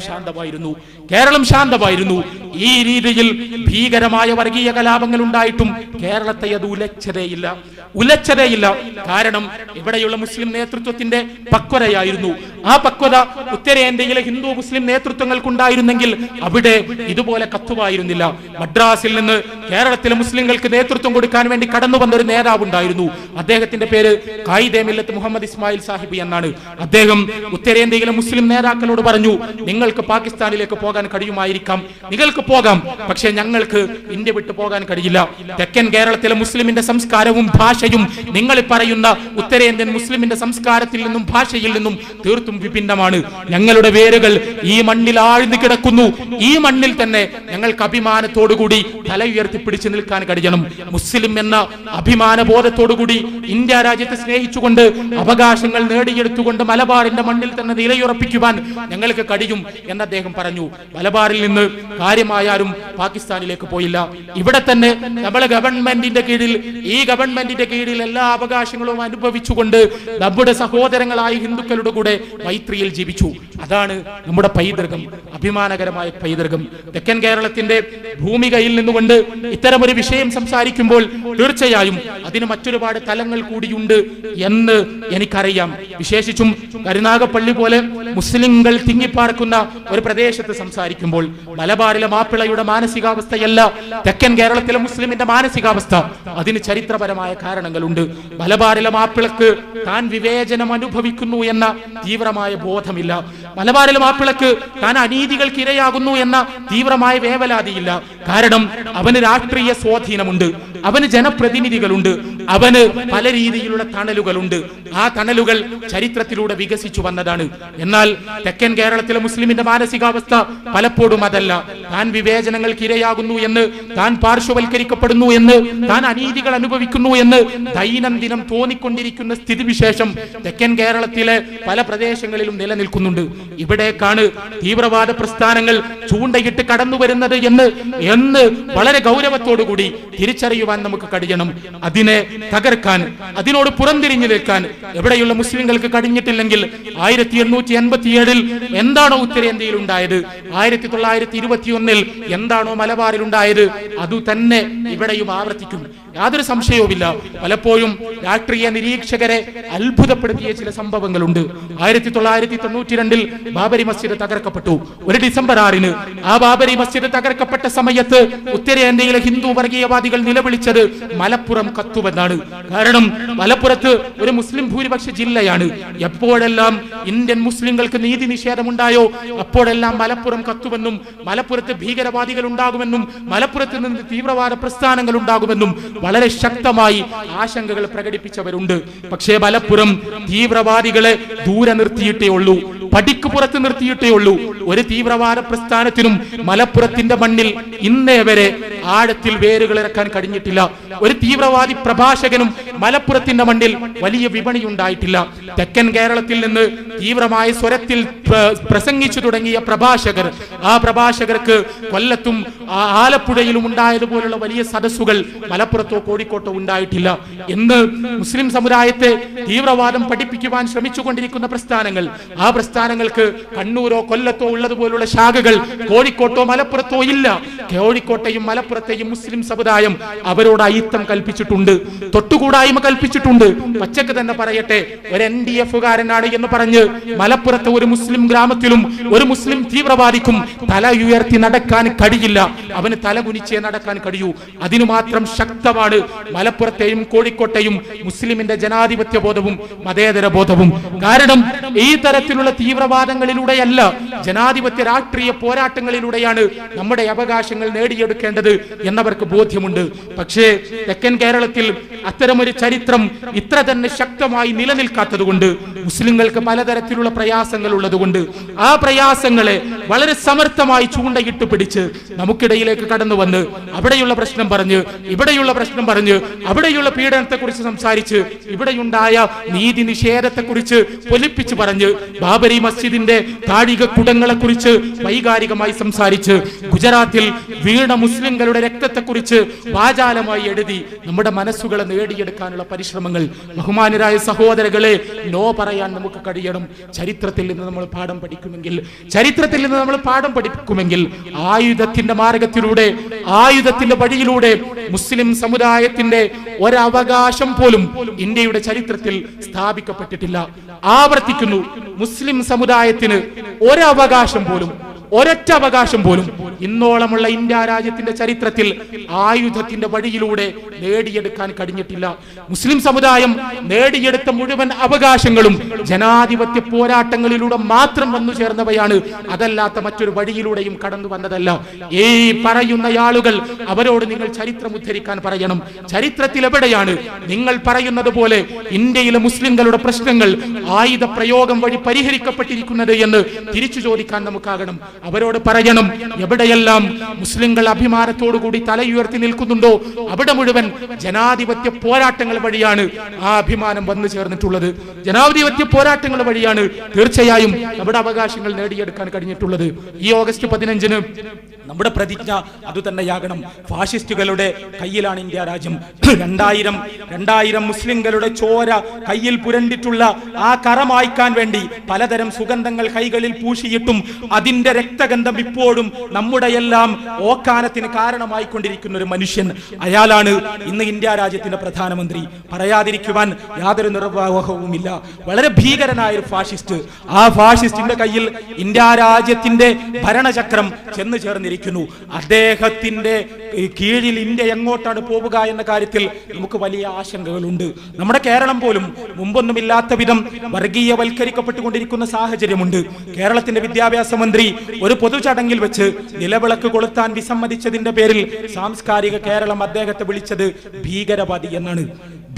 ശാന്തമായിരുന്നു. ഈ രീതിയിൽ ഭീകരമായ വർഗീയ കലാപങ്ങൾ ഉണ്ടായിട്ടും കേരളത്തെ അത് ഉലച്ചതേയില്ല. കാരണം ഇവിടെയുള്ള മുസ്ലിം നേതൃത്വത്തിന്റെ പക്വതയായിരുന്നു. ആ പക്വത ഉത്തരേന്ത്യയിലെ ഹിന്ദു മുസ്ലിം നേതൃത്വങ്ങൾക്കുണ്ടായിരുന്നെങ്കിൽ അവിടെ ഇതുപോലെ കത്തുമായിരുന്നില്ല. മദ്രാസിൽ നിന്ന് കേരളത്തിലെ മുസ്ലിങ്ങൾക്ക് നേതൃത്വം കൊടുക്കാൻ വേണ്ടി കടന്നു വന്ന ഒരു നേതാവ് ഉണ്ടായിരുന്നു. അദ്ദേഹത്തിന്റെ പേര് ഖായിദെ മില്ലത്ത് മുഹമ്മദ് ഇസ്മായിൽ സാഹിബ് എന്നാണ്. അദ്ദേഹം ഉത്തരേന്ത്യയിലെ മുസ്ലിം നേതാക്കളോട് പറഞ്ഞു, നിങ്ങൾക്ക് പാകിസ്ഥാനിലേക്ക് പോകാൻ കഴിയുമായിരിക്കാം, നിങ്ങൾക്ക് പോകാം, പക്ഷേ ഞങ്ങൾക്ക് ഇന്ത്യ വിട്ടു പോകാൻ കഴിയില്ല. തെക്കൻ കേരളത്തിലെ മുസ്ലിമിന്റെ സംസ്കാരവും ഭാഷയും നിങ്ങൾ പറയുന്ന ഉത്തരേന്ത്യൻ മുസ്ലിമിന്റെ സംസ്കാരത്തിൽ നിന്നും ഭാഷയിൽ നിന്നും തീർത്തും വിഭിന്നമാണ്. ഞങ്ങളുടെ വേരുകൾ ഈ മണ്ണിൽ ആഴ്ന്നു കിടക്കുന്നു. ഈ മണ്ണിൽ തന്നെ ഞങ്ങൾക്ക് അഭിമാനത്തോടുകൂടി തല ഉയർത്തിപ്പിടിച്ചു നിൽക്കാൻ കഴിയണം. മുസ്ലിം എന്ന അഭിമാന ബോധത്തോടുകൂടി ഇന്ത്യ രാജ്യത്തെ സ്നേഹിച്ചുകൊണ്ട് അവകാശങ്ങൾ നേടിയെടുത്തുകൊണ്ട് മലബാറിന്റെ മണ്ണിൽ തന്നെ നിലയുറപ്പിക്കുവാൻ ഞങ്ങൾക്ക് കഴിയും എന്ന് അദ്ദേഹം പറഞ്ഞു. മലബാറിൽ നിന്ന് കാര്യമായാലും പാകിസ്ഥാനിലേക്ക് പോയില്ല. ഇവിടെ തന്നെ നമ്മളെ ഗവൺമെന്റിന്റെ കീഴിൽ എല്ലാ അവകാശങ്ങളും അനുഭവിച്ചുകൊണ്ട് നമ്മുടെ സഹോദരങ്ങളായ ഹിന്ദുക്കളുടെ കൂടെ മൈത്രിയിൽ ജീവിച്ചു. അതാണ് നമ്മുടെ പൈതൃകം, അഭിമാനകരമായ പൈതൃകം. തെക്കൻ കേരളത്തിന്റെ ഭൂമികയിൽ നിന്നുകൊണ്ട് ഇത്തരമൊരു വിഷയം സംസാരിക്കുമ്പോൾ തീർച്ചയായും അതിന് മറ്റൊരുപാട് തലങ്ങൾ കൂടിയുണ്ട് എന്ന് എനിക്കറിയാം. വിശേഷിച്ചും കരുനാഗപ്പള്ളി പോലെ മുസ്ലിങ്ങൾ തിങ്ങിപ്പാർക്കുന്ന ഒരു പ്രദേശത്ത് സംസാരിക്കുമ്പോൾ മലബാറിലെ മാപ്പിളയുടെ മാനസികാവസ്ഥയല്ല തെക്കൻ കേരളത്തിലെ മുസ്ലിമിന്റെ മാനസികാവസ്ഥ. അതിന് ചരിത്രപരമായ കാരണങ്ങളുണ്ട്. മലബാറിലെ മാപ്പിളക്ക് താൻ വിവേചനം അനുഭവിക്കുന്നു എന്ന തീവ്രമായ ബോധമില്ല. മലബാറിലെ മാപ്പിളക്ക് താൻ അനീതികൾക്ക് ഇരയാകുന്നു എന്ന തീവ്രമായ വേവലാതിയില്ല. കാരണം അവന് രാഷ്ട്രീയ സ്വാധീനമുണ്ട്, അവന് ജനപ്രതിനിധികളുണ്ട്, അവന് പല രീതിയിലുള്ള തണലുകളുണ്ട്. ആ തണലുകൾ ചരിത്രത്തിലൂടെ വികസിച്ചു വന്നതാണ്. എന്നാൽ തെക്കൻ കേരളത്തിലെ മുസ്ലിമിന്റെ മാനസികാവസ്ഥ പലപ്പോഴും അതല്ല. താൻ വിവേചനങ്ങൾക്ക് ഇരയാകുന്നു എന്ന്, താൻ പാർശ്വവൽക്കരിക്കപ്പെടുന്നു എന്ന്, താൻ അനീതികൾ അനുഭവിക്കുന്നു എന്ന് ദൈനംദിനം തോന്നിക്കൊണ്ടിരിക്കുന്ന സ്ഥിതിവിശേഷം തെക്കൻ കേരളത്തിലെ പല പ്രദേശങ്ങളിലും നിലനിൽക്കുന്നുണ്ട്. ഇവിടേക്കാണ് തീവ്രവാദ പ്രസ്ഥാനങ്ങൾ ചൂണ്ടയിട്ട് കടന്നു വരുന്നത് എന്ന് വളരെ ഗൗരവത്തോടുകൂടി തിരിച്ചറിയുവാൻ നമുക്ക് കഴിയണം. അതിനെ തകർക്കാൻ, അതിനോട് പുറംതിരിഞ്ഞു നിൽക്കാൻ എവിടെയുള്ള മുസ്ലിങ്ങൾക്ക് കഴിഞ്ഞിട്ടില്ലെങ്കിൽ 1887 എന്താണോ ഉത്തരേന്ത്യയിൽ ഉണ്ടായത്, 1921 എന്താണോ മലബാറിൽ ഉണ്ടായത്, അതുതന്നെ ഇവിടെയും ആവർത്തിക്കും. യാതൊരു സംശയവുമില്ല. പലപ്പോഴും രാഷ്ട്രീയ നിരീക്ഷകരെ അത്ഭുതപ്പെടുത്തിയ ചില സംഭവങ്ങളുണ്ട്. 1992 ബാബരി മസ്ജിദ് തകർക്കപ്പെട്ടു. ഒരു ഡിസംബർ 6 ആ ബാബരി മസ്ജിദ് തകർക്കപ്പെട്ട സമയത്ത് ഉത്തരേന്ത്യയിലെ ഹിന്ദു വർഗീയവാദികൾ നിലവിളിച്ചത് മലപ്പുറം കത്തുമെന്നാണ്. കാരണം മലപ്പുറത്ത് ഒരു മുസ്ലിം ഭൂരിപക്ഷ ജില്ലയാണ്. എപ്പോഴെല്ലാം ഇന്ത്യൻ മുസ്ലിങ്ങൾക്ക് നീതി നിഷേധമുണ്ടായോ അപ്പോഴെല്ലാം മലപ്പുറം കത്തുമെന്നും മലപ്പുറത്ത് ഭീകരവാദികൾ ഉണ്ടാകുമെന്നും മലപ്പുറത്ത് നിന്ന് തീവ്രവാദ പ്രസ്ഥാനങ്ങൾ ഉണ്ടാകുമെന്നും വളരെ ശക്തമായി ആശങ്കകൾ പ്രകടിപ്പിച്ചവരുണ്ട്. പക്ഷേ മലപ്പുറം തീവ്രവാദികളെ ദൂരെ നിർത്തിയിട്ടേ ഉള്ളൂ, പടിക്ക് പുറത്ത് നിർത്തിയിട്ടേ ഉള്ളൂ. ഒരു തീവ്രവാദ പ്രസ്ഥാനത്തിനും മലപ്പുറത്തിന്റെ മണ്ണിൽ ഇന്നേ വരെ ആഴത്തിൽ വേരുകൾ ഇറക്കാൻ കഴിഞ്ഞിട്ടില്ല. ഒരു തീവ്രവാദി പ്രഭാഷകനും മലപ്പുറത്തിന്റെ മണ്ണിൽ വലിയ വിപണി ഉണ്ടായിട്ടില്ല. തെക്കൻ കേരളത്തിൽ നിന്ന് തീവ്രമായ സ്വരത്തിൽ പ്രസംഗിച്ചു തുടങ്ങിയ പ്രഭാഷകർ, ആ പ്രഭാഷകർക്ക് കൊല്ലത്തും ആലപ്പുഴയിലും ഉണ്ടായതുപോലുള്ള വലിയ സദസ്സുകൾ മലപ്പുറത്തോ കോഴിക്കോട്ടോ ഉണ്ടായിട്ടില്ല. ഇന്ന് മുസ്ലിം സമുദായത്തെ തീവ്രവാദം പഠിപ്പിക്കുവാൻ ശ്രമിച്ചുകൊണ്ടിരിക്കുന്ന പ്രസ്ഥാനങ്ങൾ, ആ പ്രസ്ഥാനങ്ങൾക്ക് കണ്ണൂരോ കൊല്ലത്തോ ഉള്ളതുപോലുള്ള ശാഖകൾ കോഴിക്കോട്ടോ മലപ്പുറത്തോ ഇല്ല. കോഴിക്കോട്ടെയും മലപ്പുറത്തെയും മുസ്ലിം സമുദായം അവരോട് അയിത്തം കൽപ്പിച്ചിട്ടുണ്ട്, തൊട്ടുകൂടായ്മ കൽപ്പിച്ചിട്ടുണ്ട്. പച്ചക്ക് തന്നെ പറയട്ടെ, ഒരു NDF-കാരനാണ് എന്ന് പറഞ്ഞ് മലപ്പുറത്തെ ഒരു മുസ്ലിം ഗ്രാമത്തിലും ഒരു മുസ്ലിം തീവ്രവാദിക്കും തല ഉയർത്തി നടക്കാൻ കഴിയില്ല. അവന് തല കുനിച്ചേ നടക്കാൻ കഴിയൂ. അതിനു മാത്രം ശക്തമാണ് മലപ്പുറത്തെയും കോഴിക്കോട്ടെയും മുസ്ലിമിന്റെ ജനാധിപത്യ ബോധവും മതേതര ബോധവും. കാരണം ഈ തരത്തിലുള്ള തീവ്രവാദങ്ങളിലൂടെയല്ല, ജനാധിപത്യ രാഷ്ട്രീയ പോരാട്ടങ്ങളിലൂടെയാണ് നമ്മുടെ അവകാശങ്ങൾ നേടിയെടുക്കേണ്ടത് എന്നവർക്ക് ബോധ്യമുണ്ട്. പക്ഷേ തെക്കൻ കേരളത്തിൽ അത്തരമൊരു ചരിത്രം ഇത്ര തന്നെ ശക്തമായി നിലനിൽക്കാത്തത് കൊണ്ട്, മുസ്ലിങ്ങൾക്ക് പലതരത്തിലുള്ള പ്രയാസങ്ങൾ ഉള്ളതുകൊണ്ട്, ആ പ്രയാസങ്ങളെ വളരെ സമർത്ഥമായി ചൂണ്ടയിട്ട് പിടിച്ച് നമുക്കിടയിലേക്ക് കടന്നു വന്ന് അവിടെയുള്ള പ്രശ്നം പറഞ്ഞ്, ഇവിടെയുള്ള പ്രശ്നം പറഞ്ഞ്, അവിടെയുള്ള പീഡനത്തെക്കുറിച്ച് സംസാരിച്ച്, ഇവിടെയുണ്ടായ നീതി നിഷേധത്തെക്കുറിച്ച് പൊലിപ്പിച്ച് പറഞ്ഞ്, ബാബരി മസ്ജിദിന്റെ താഴിക കുടങ്ങളെ കുറിച്ച് വൈകാരികമായി സംസാരിച്ച്, ഗുജറാത്തിൽ വീണ മുസ്ലിങ്ങളുടെ രക്തത്തെക്കുറിച്ച് വാചാലമായി എഴുതി നമ്മുടെ മനസ്സുകളെ നേടിയെടുക്കാനുള്ള പരിശ്രമങ്ങൾ. ബഹുമാനരായ സഹോദരങ്ങളെ, നോ പറയാൻ നമുക്ക് കഴിയണം. ചരിത്രത്തിൽ നിന്ന് നമ്മൾ പാഠം പഠിക്കുമെങ്കിൽ ആയുധത്തിന്റെ മാർഗത്തിലൂടെ, ആയുധത്തിന്റെ വഴിയിലൂടെ മുസ്ലിം സമുദായത്തിന്റെ ഒരവകാശം പോലും ഇന്ത്യയുടെ ചരിത്രത്തിൽ സ്ഥാപിക്കപ്പെട്ടിട്ടില്ല. ആവർത്തിക്കുന്നു, മുസ്ലിം സമുദായത്തിന് ഒരവകാശം പോലും, ഒരൊറ്റ അവകാശം പോലും ഇന്നോളമുള്ള ഇന്ത്യ രാജ്യത്തിന്റെ ചരിത്രത്തിൽ ആയുധത്തിന്റെ വഴിയിലൂടെ നേടിയെടുക്കാൻ കഴിഞ്ഞിട്ടില്ല. മുസ്ലിം സമുദായം നേടിയെടുത്ത മുഴുവൻ അവകാശങ്ങളും ജനാധിപത്യ പോരാട്ടങ്ങളിലൂടെ മാത്രം വന്നു ചേർന്നവയാണ്, അതല്ലാത്ത മറ്റൊരു വഴിയിലൂടെയും കടന്നു വന്നതല്ല. ഈ പറയുന്ന ആളുകൾ, അവരോട് നിങ്ങൾ ചരിത്രം ഉദ്ധരിക്കാൻ പറയണം. ചരിത്രത്തിൽ എവിടെയാണ് നിങ്ങൾ പറയുന്നത് പോലെ ഇന്ത്യയിലെ മുസ്ലിങ്ങളുടെ പ്രശ്നങ്ങൾ ആയുധ പ്രയോഗം വഴി പരിഹരിക്കപ്പെട്ടിരിക്കുന്നത് എന്ന് തിരിച്ചു ചോദിക്കാൻ നമുക്കാകണം. അവരോട് പറയണം, എവിടെയെല്ലാം മുസ്ലിങ്ങൾ അഭിമാനത്തോടുകൂടി തലയുയർത്തി നിൽക്കുന്നുണ്ടോ അവിടെ മുഴുവൻ ജനാധിപത്യ പോരാട്ടങ്ങൾ വഴിയാണ് ആ അഭിമാനം വന്നു ചേർന്നിട്ടുള്ളത്. ജനാധിപത്യ പോരാട്ടങ്ങൾ വഴിയാണ് തീർച്ചയായും നമ്മുടെ അവകാശങ്ങൾ നേടിയെടുക്കാൻ കഴിഞ്ഞിട്ടുള്ളത്. ഈ ഓഗസ്റ്റ് 15 നമ്മുടെ പ്രതിജ്ഞ അതുതന്നെയാകണം. ഫാഷിസ്റ്റുകളുടെ കയ്യിലാണ് ഇന്ത്യ രാജ്യം. 2000 മുസ്ലിങ്ങളുടെ ചോര കയ്യിൽ പുരണ്ടിട്ടുള്ള ആ കറ മായ്ക്കാൻ വേണ്ടി പലതരം സുഗന്ധങ്ങൾ കൈകളിൽ പൂശിയിട്ടും അതിന്റെ രക്തഗന്ധം ഇപ്പോഴും നമ്മുടെ എല്ലാം ഓക്കാനത്തിന് കാരണമായിക്കൊണ്ടിരിക്കുന്ന ഒരു മനുഷ്യൻ, അയാളാണ് ഇന്ന് ഇന്ത്യ രാജ്യത്തിന്റെ പ്രധാനമന്ത്രി. പറയാതിരിക്കുവാൻ യാതൊരു നിർവാഹവുമില്ല. വളരെ ഭീകരനായ ഒരു ഫാഷിസ്റ്റ്. ആ ഫാഷിസ്റ്റിന്റെ കയ്യിൽ ഇന്ത്യ രാജ്യത്തിന്റെ ഭരണചക്രം ചെന്ന് ചേർന്നിരിക്കുന്നു. അദ്ദേഹത്തിന്റെ കീഴിൽ ഇന്ത്യ എങ്ങോട്ടാണ് പോവുക എന്ന കാര്യത്തിൽ നമുക്ക് വലിയ ആശങ്കകളുണ്ട്. നമ്മുടെ കേരളം പോലും മുമ്പൊന്നുമില്ലാത്ത വിധം വർഗീയവൽക്കരിക്കപ്പെട്ടുകൊണ്ടിരിക്കുന്ന സാഹചര്യമുണ്ട്. കേരളത്തിന്റെ വിദ്യാഭ്യാസ മന്ത്രി ഒരു പൊതുചടങ്ങിൽ വെച്ച് നിലവിളക്ക് കൊളുത്താൻ വിസമ്മതിച്ചതിന്റെ പേരിൽ സാംസ്കാരിക കേരളം അദ്ദേഹത്തെ വിളിച്ചത് ഭീകരവാദി എന്നാണ്.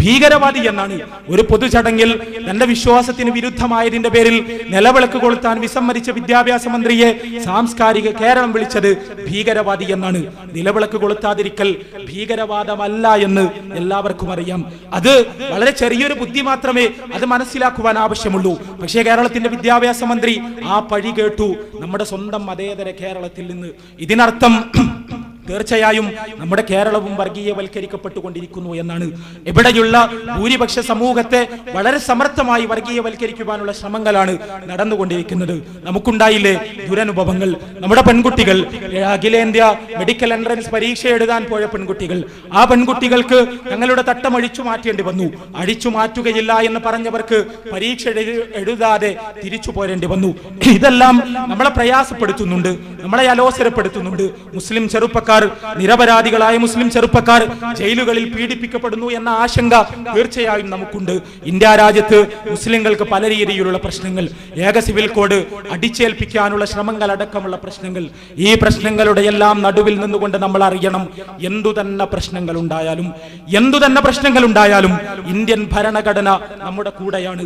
ഭീകരവാദി എന്നാണ്. ഒരു പൊതുചടങ്ങിൽ തന്റെ വിശ്വാസത്തിന് വിരുദ്ധമായതിന്റെ പേരിൽ നിലവിളക്ക് കൊളുത്താൻ വിസമ്മതിച്ച വിദ്യാഭ്യാസ മന്ത്രിയെ സാംസ്കാരിക കേരളം വിളിച്ചത് ഭീകരവാദി എന്നാണ്. നിലവിളക്ക് കൊളുത്താതിരിക്കൽ ഭീകരവാദമല്ല എന്ന് എല്ലാവർക്കും അറിയാം. അത് വളരെ ചെറിയൊരു ബുദ്ധി മാത്രമേ അത് മനസ്സിലാക്കുവാൻ ആവശ്യമുള്ളൂ. പക്ഷേ കേരളത്തിന്റെ വിദ്യാഭ്യാസ മന്ത്രി ആ പഴി കേട്ടു നമ്മുടെ സ്വന്തം മതേതര കേരളത്തിൽ നിന്ന്. ഇതിനർത്ഥം തീർച്ചയായും നമ്മുടെ കേരളവും വർഗീയവൽക്കരിക്കപ്പെട്ടുകൊണ്ടിരിക്കുന്നു എന്നാണ്. ഇവിടെയുള്ള ഭൂരിപക്ഷ സമൂഹത്തെ വളരെ സമർത്ഥമായി വർഗീയവൽക്കരിക്കുവാനുള്ള ശ്രമങ്ങളാണ് നടന്നുകൊണ്ടിരിക്കുന്നത്. നമുക്കുണ്ടായില്ലേ ദുരനുഭവങ്ങൾ? നമ്മുടെ പെൺകുട്ടികൾ അഖിലേന്ത്യാ മെഡിക്കൽ എൻട്രൻസ് പരീക്ഷ എഴുതാൻ പോയ പെൺകുട്ടികൾ, ആ പെൺകുട്ടികൾക്ക് തങ്ങളുടെ തട്ടം അഴിച്ചു മാറ്റേണ്ടി വന്നു. അഴിച്ചു മാറ്റുകയില്ല എന്ന് പറഞ്ഞവർക്ക് പരീക്ഷ എഴുതാതെ തിരിച്ചു പോരേണ്ടി വന്നു. ഇതെല്ലാം നമ്മളെ പ്രയാസപ്പെടുത്തുന്നുണ്ട്, നമ്മളെ അലോസരപ്പെടുത്തുന്നുണ്ട്. മുസ്ലിം ചെറുപ്പക്കാർ, നിരപരാധികളായ മുസ്ലിം ചെറുപ്പക്കാർ ജയിലുകളിൽ പീഡിപ്പിക്കപ്പെടുന്നു എന്ന ആശങ്ക തീർച്ചയായും നമുക്കുണ്ട്. ഇന്ത്യ രാജ്യത്ത് മുസ്ലിങ്ങൾക്ക് പല രീതിയിലുള്ള പ്രശ്നങ്ങൾ, ഏക സിവിൽ കോഡ് അടിച്ചേൽപ്പിക്കാനുള്ള ശ്രമങ്ങൾ അടക്കമുള്ള പ്രശ്നങ്ങൾ, ഈ പ്രശ്നങ്ങളുടെ എല്ലാം നടുവിൽ നിന്നുകൊണ്ട് നമ്മൾ അറിയണം, എന്തു തന്നെ പ്രശ്നങ്ങൾ ഉണ്ടായാലും ഇന്ത്യൻ ഭരണഘടന നമ്മുടെ കൂടെയാണ്.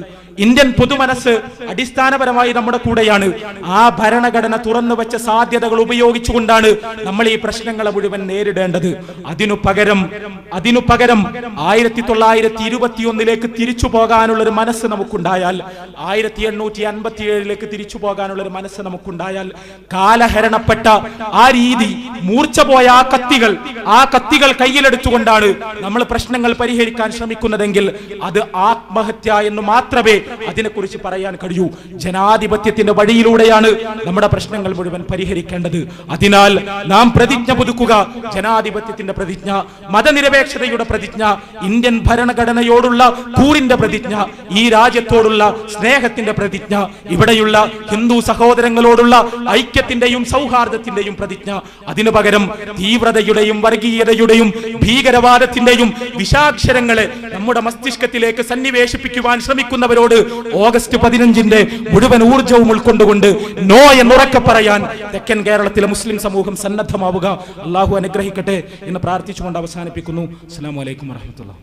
ഇന്ത്യൻ പൊതുമനസ് അടിസ്ഥാനപരമായി നമ്മുടെ കൂടെയാണ്. ആ ഭരണഘടന തുറന്നു വെച്ച സാധ്യതകൾ ഉപയോഗിച്ചുകൊണ്ടാണ് നമ്മൾ ഈ പ്രശ്നങ്ങളെ മുഴുവൻ നേരിടേണ്ടത്. അതിനു പകരം 1921 തിരിച്ചു പോകാനുള്ള ഒരു മനസ്സ് നമുക്കുണ്ടായാൽ, 1857 തിരിച്ചു പോകാനുള്ള ഒരു മനസ്സ് നമുക്കുണ്ടായാൽ, കാലഹരണപ്പെട്ട ആ രീതി, മൂർച്ച പോയ ആ കത്തികൾ കയ്യിലെടുത്തുകൊണ്ടാണ് നമ്മൾ പ്രശ്നങ്ങൾ പരിഹരിക്കാൻ ശ്രമിക്കുന്നതെങ്കിൽ അത് ആത്മഹത്യ എന്ന് മാത്രമേ അതിനെക്കുറിച്ച് പറയാൻ കഴിയൂ. ജനാധിപത്യത്തിന്റെ വഴിയിലൂടെയാണ് നമ്മുടെ പ്രശ്നങ്ങൾ മുഴുവൻ പരിഹരിക്കേണ്ടത്. അതിനാൽ നാം പ്രതിജ്ഞ പുതുക്കുക, ജനാധിപത്യത്തിന്റെ പ്രതിജ്ഞ, മതനിരപേക്ഷതയുടെ പ്രതിജ്ഞ, ഇന്ത്യൻ ഭരണഘടനയോടുള്ള കൂറിന്റെ പ്രതിജ്ഞ, ഈ രാജ്യത്തോടുള്ള സ്നേഹത്തിന്റെ പ്രതിജ്ഞ, ഇവിടെയുള്ള ഹിന്ദു സഹോദരങ്ങളോടുള്ള ഐക്യത്തിന്റെയും സൗഹാർദ്ദത്തിന്റെയും പ്രതിജ്ഞ. അതിനു പകരം തീവ്രതയുടെയും വർഗീയതയുടെയും ഭീകരവാദത്തിന്റെയും വിഷാക്ഷരങ്ങളെ നമ്മുടെ മസ്തിഷ്കത്തിലേക്ക് സന്നിവേശിപ്പിക്കുവാൻ ശ്രമിക്കുന്നവരോട് ഓഗസ്റ്റ് 15 മുഴുവൻ ഊർജവും ഉൾക്കൊണ്ടുകൊണ്ട് നോ എന്നുറക്കെ പറയാൻ തെക്കൻ കേരളത്തിലെ മുസ്ലിം സമൂഹം സന്നദ്ധമാവുക. അള്ളാഹു അനുഗ്രഹിക്കട്ടെ എന്ന് പ്രാർത്ഥിച്ചുകൊണ്ട് അവസാനിപ്പിക്കുന്നു. അസ്സലാമു അലൈക്കും വറഹ്മത്തുള്ളാഹി.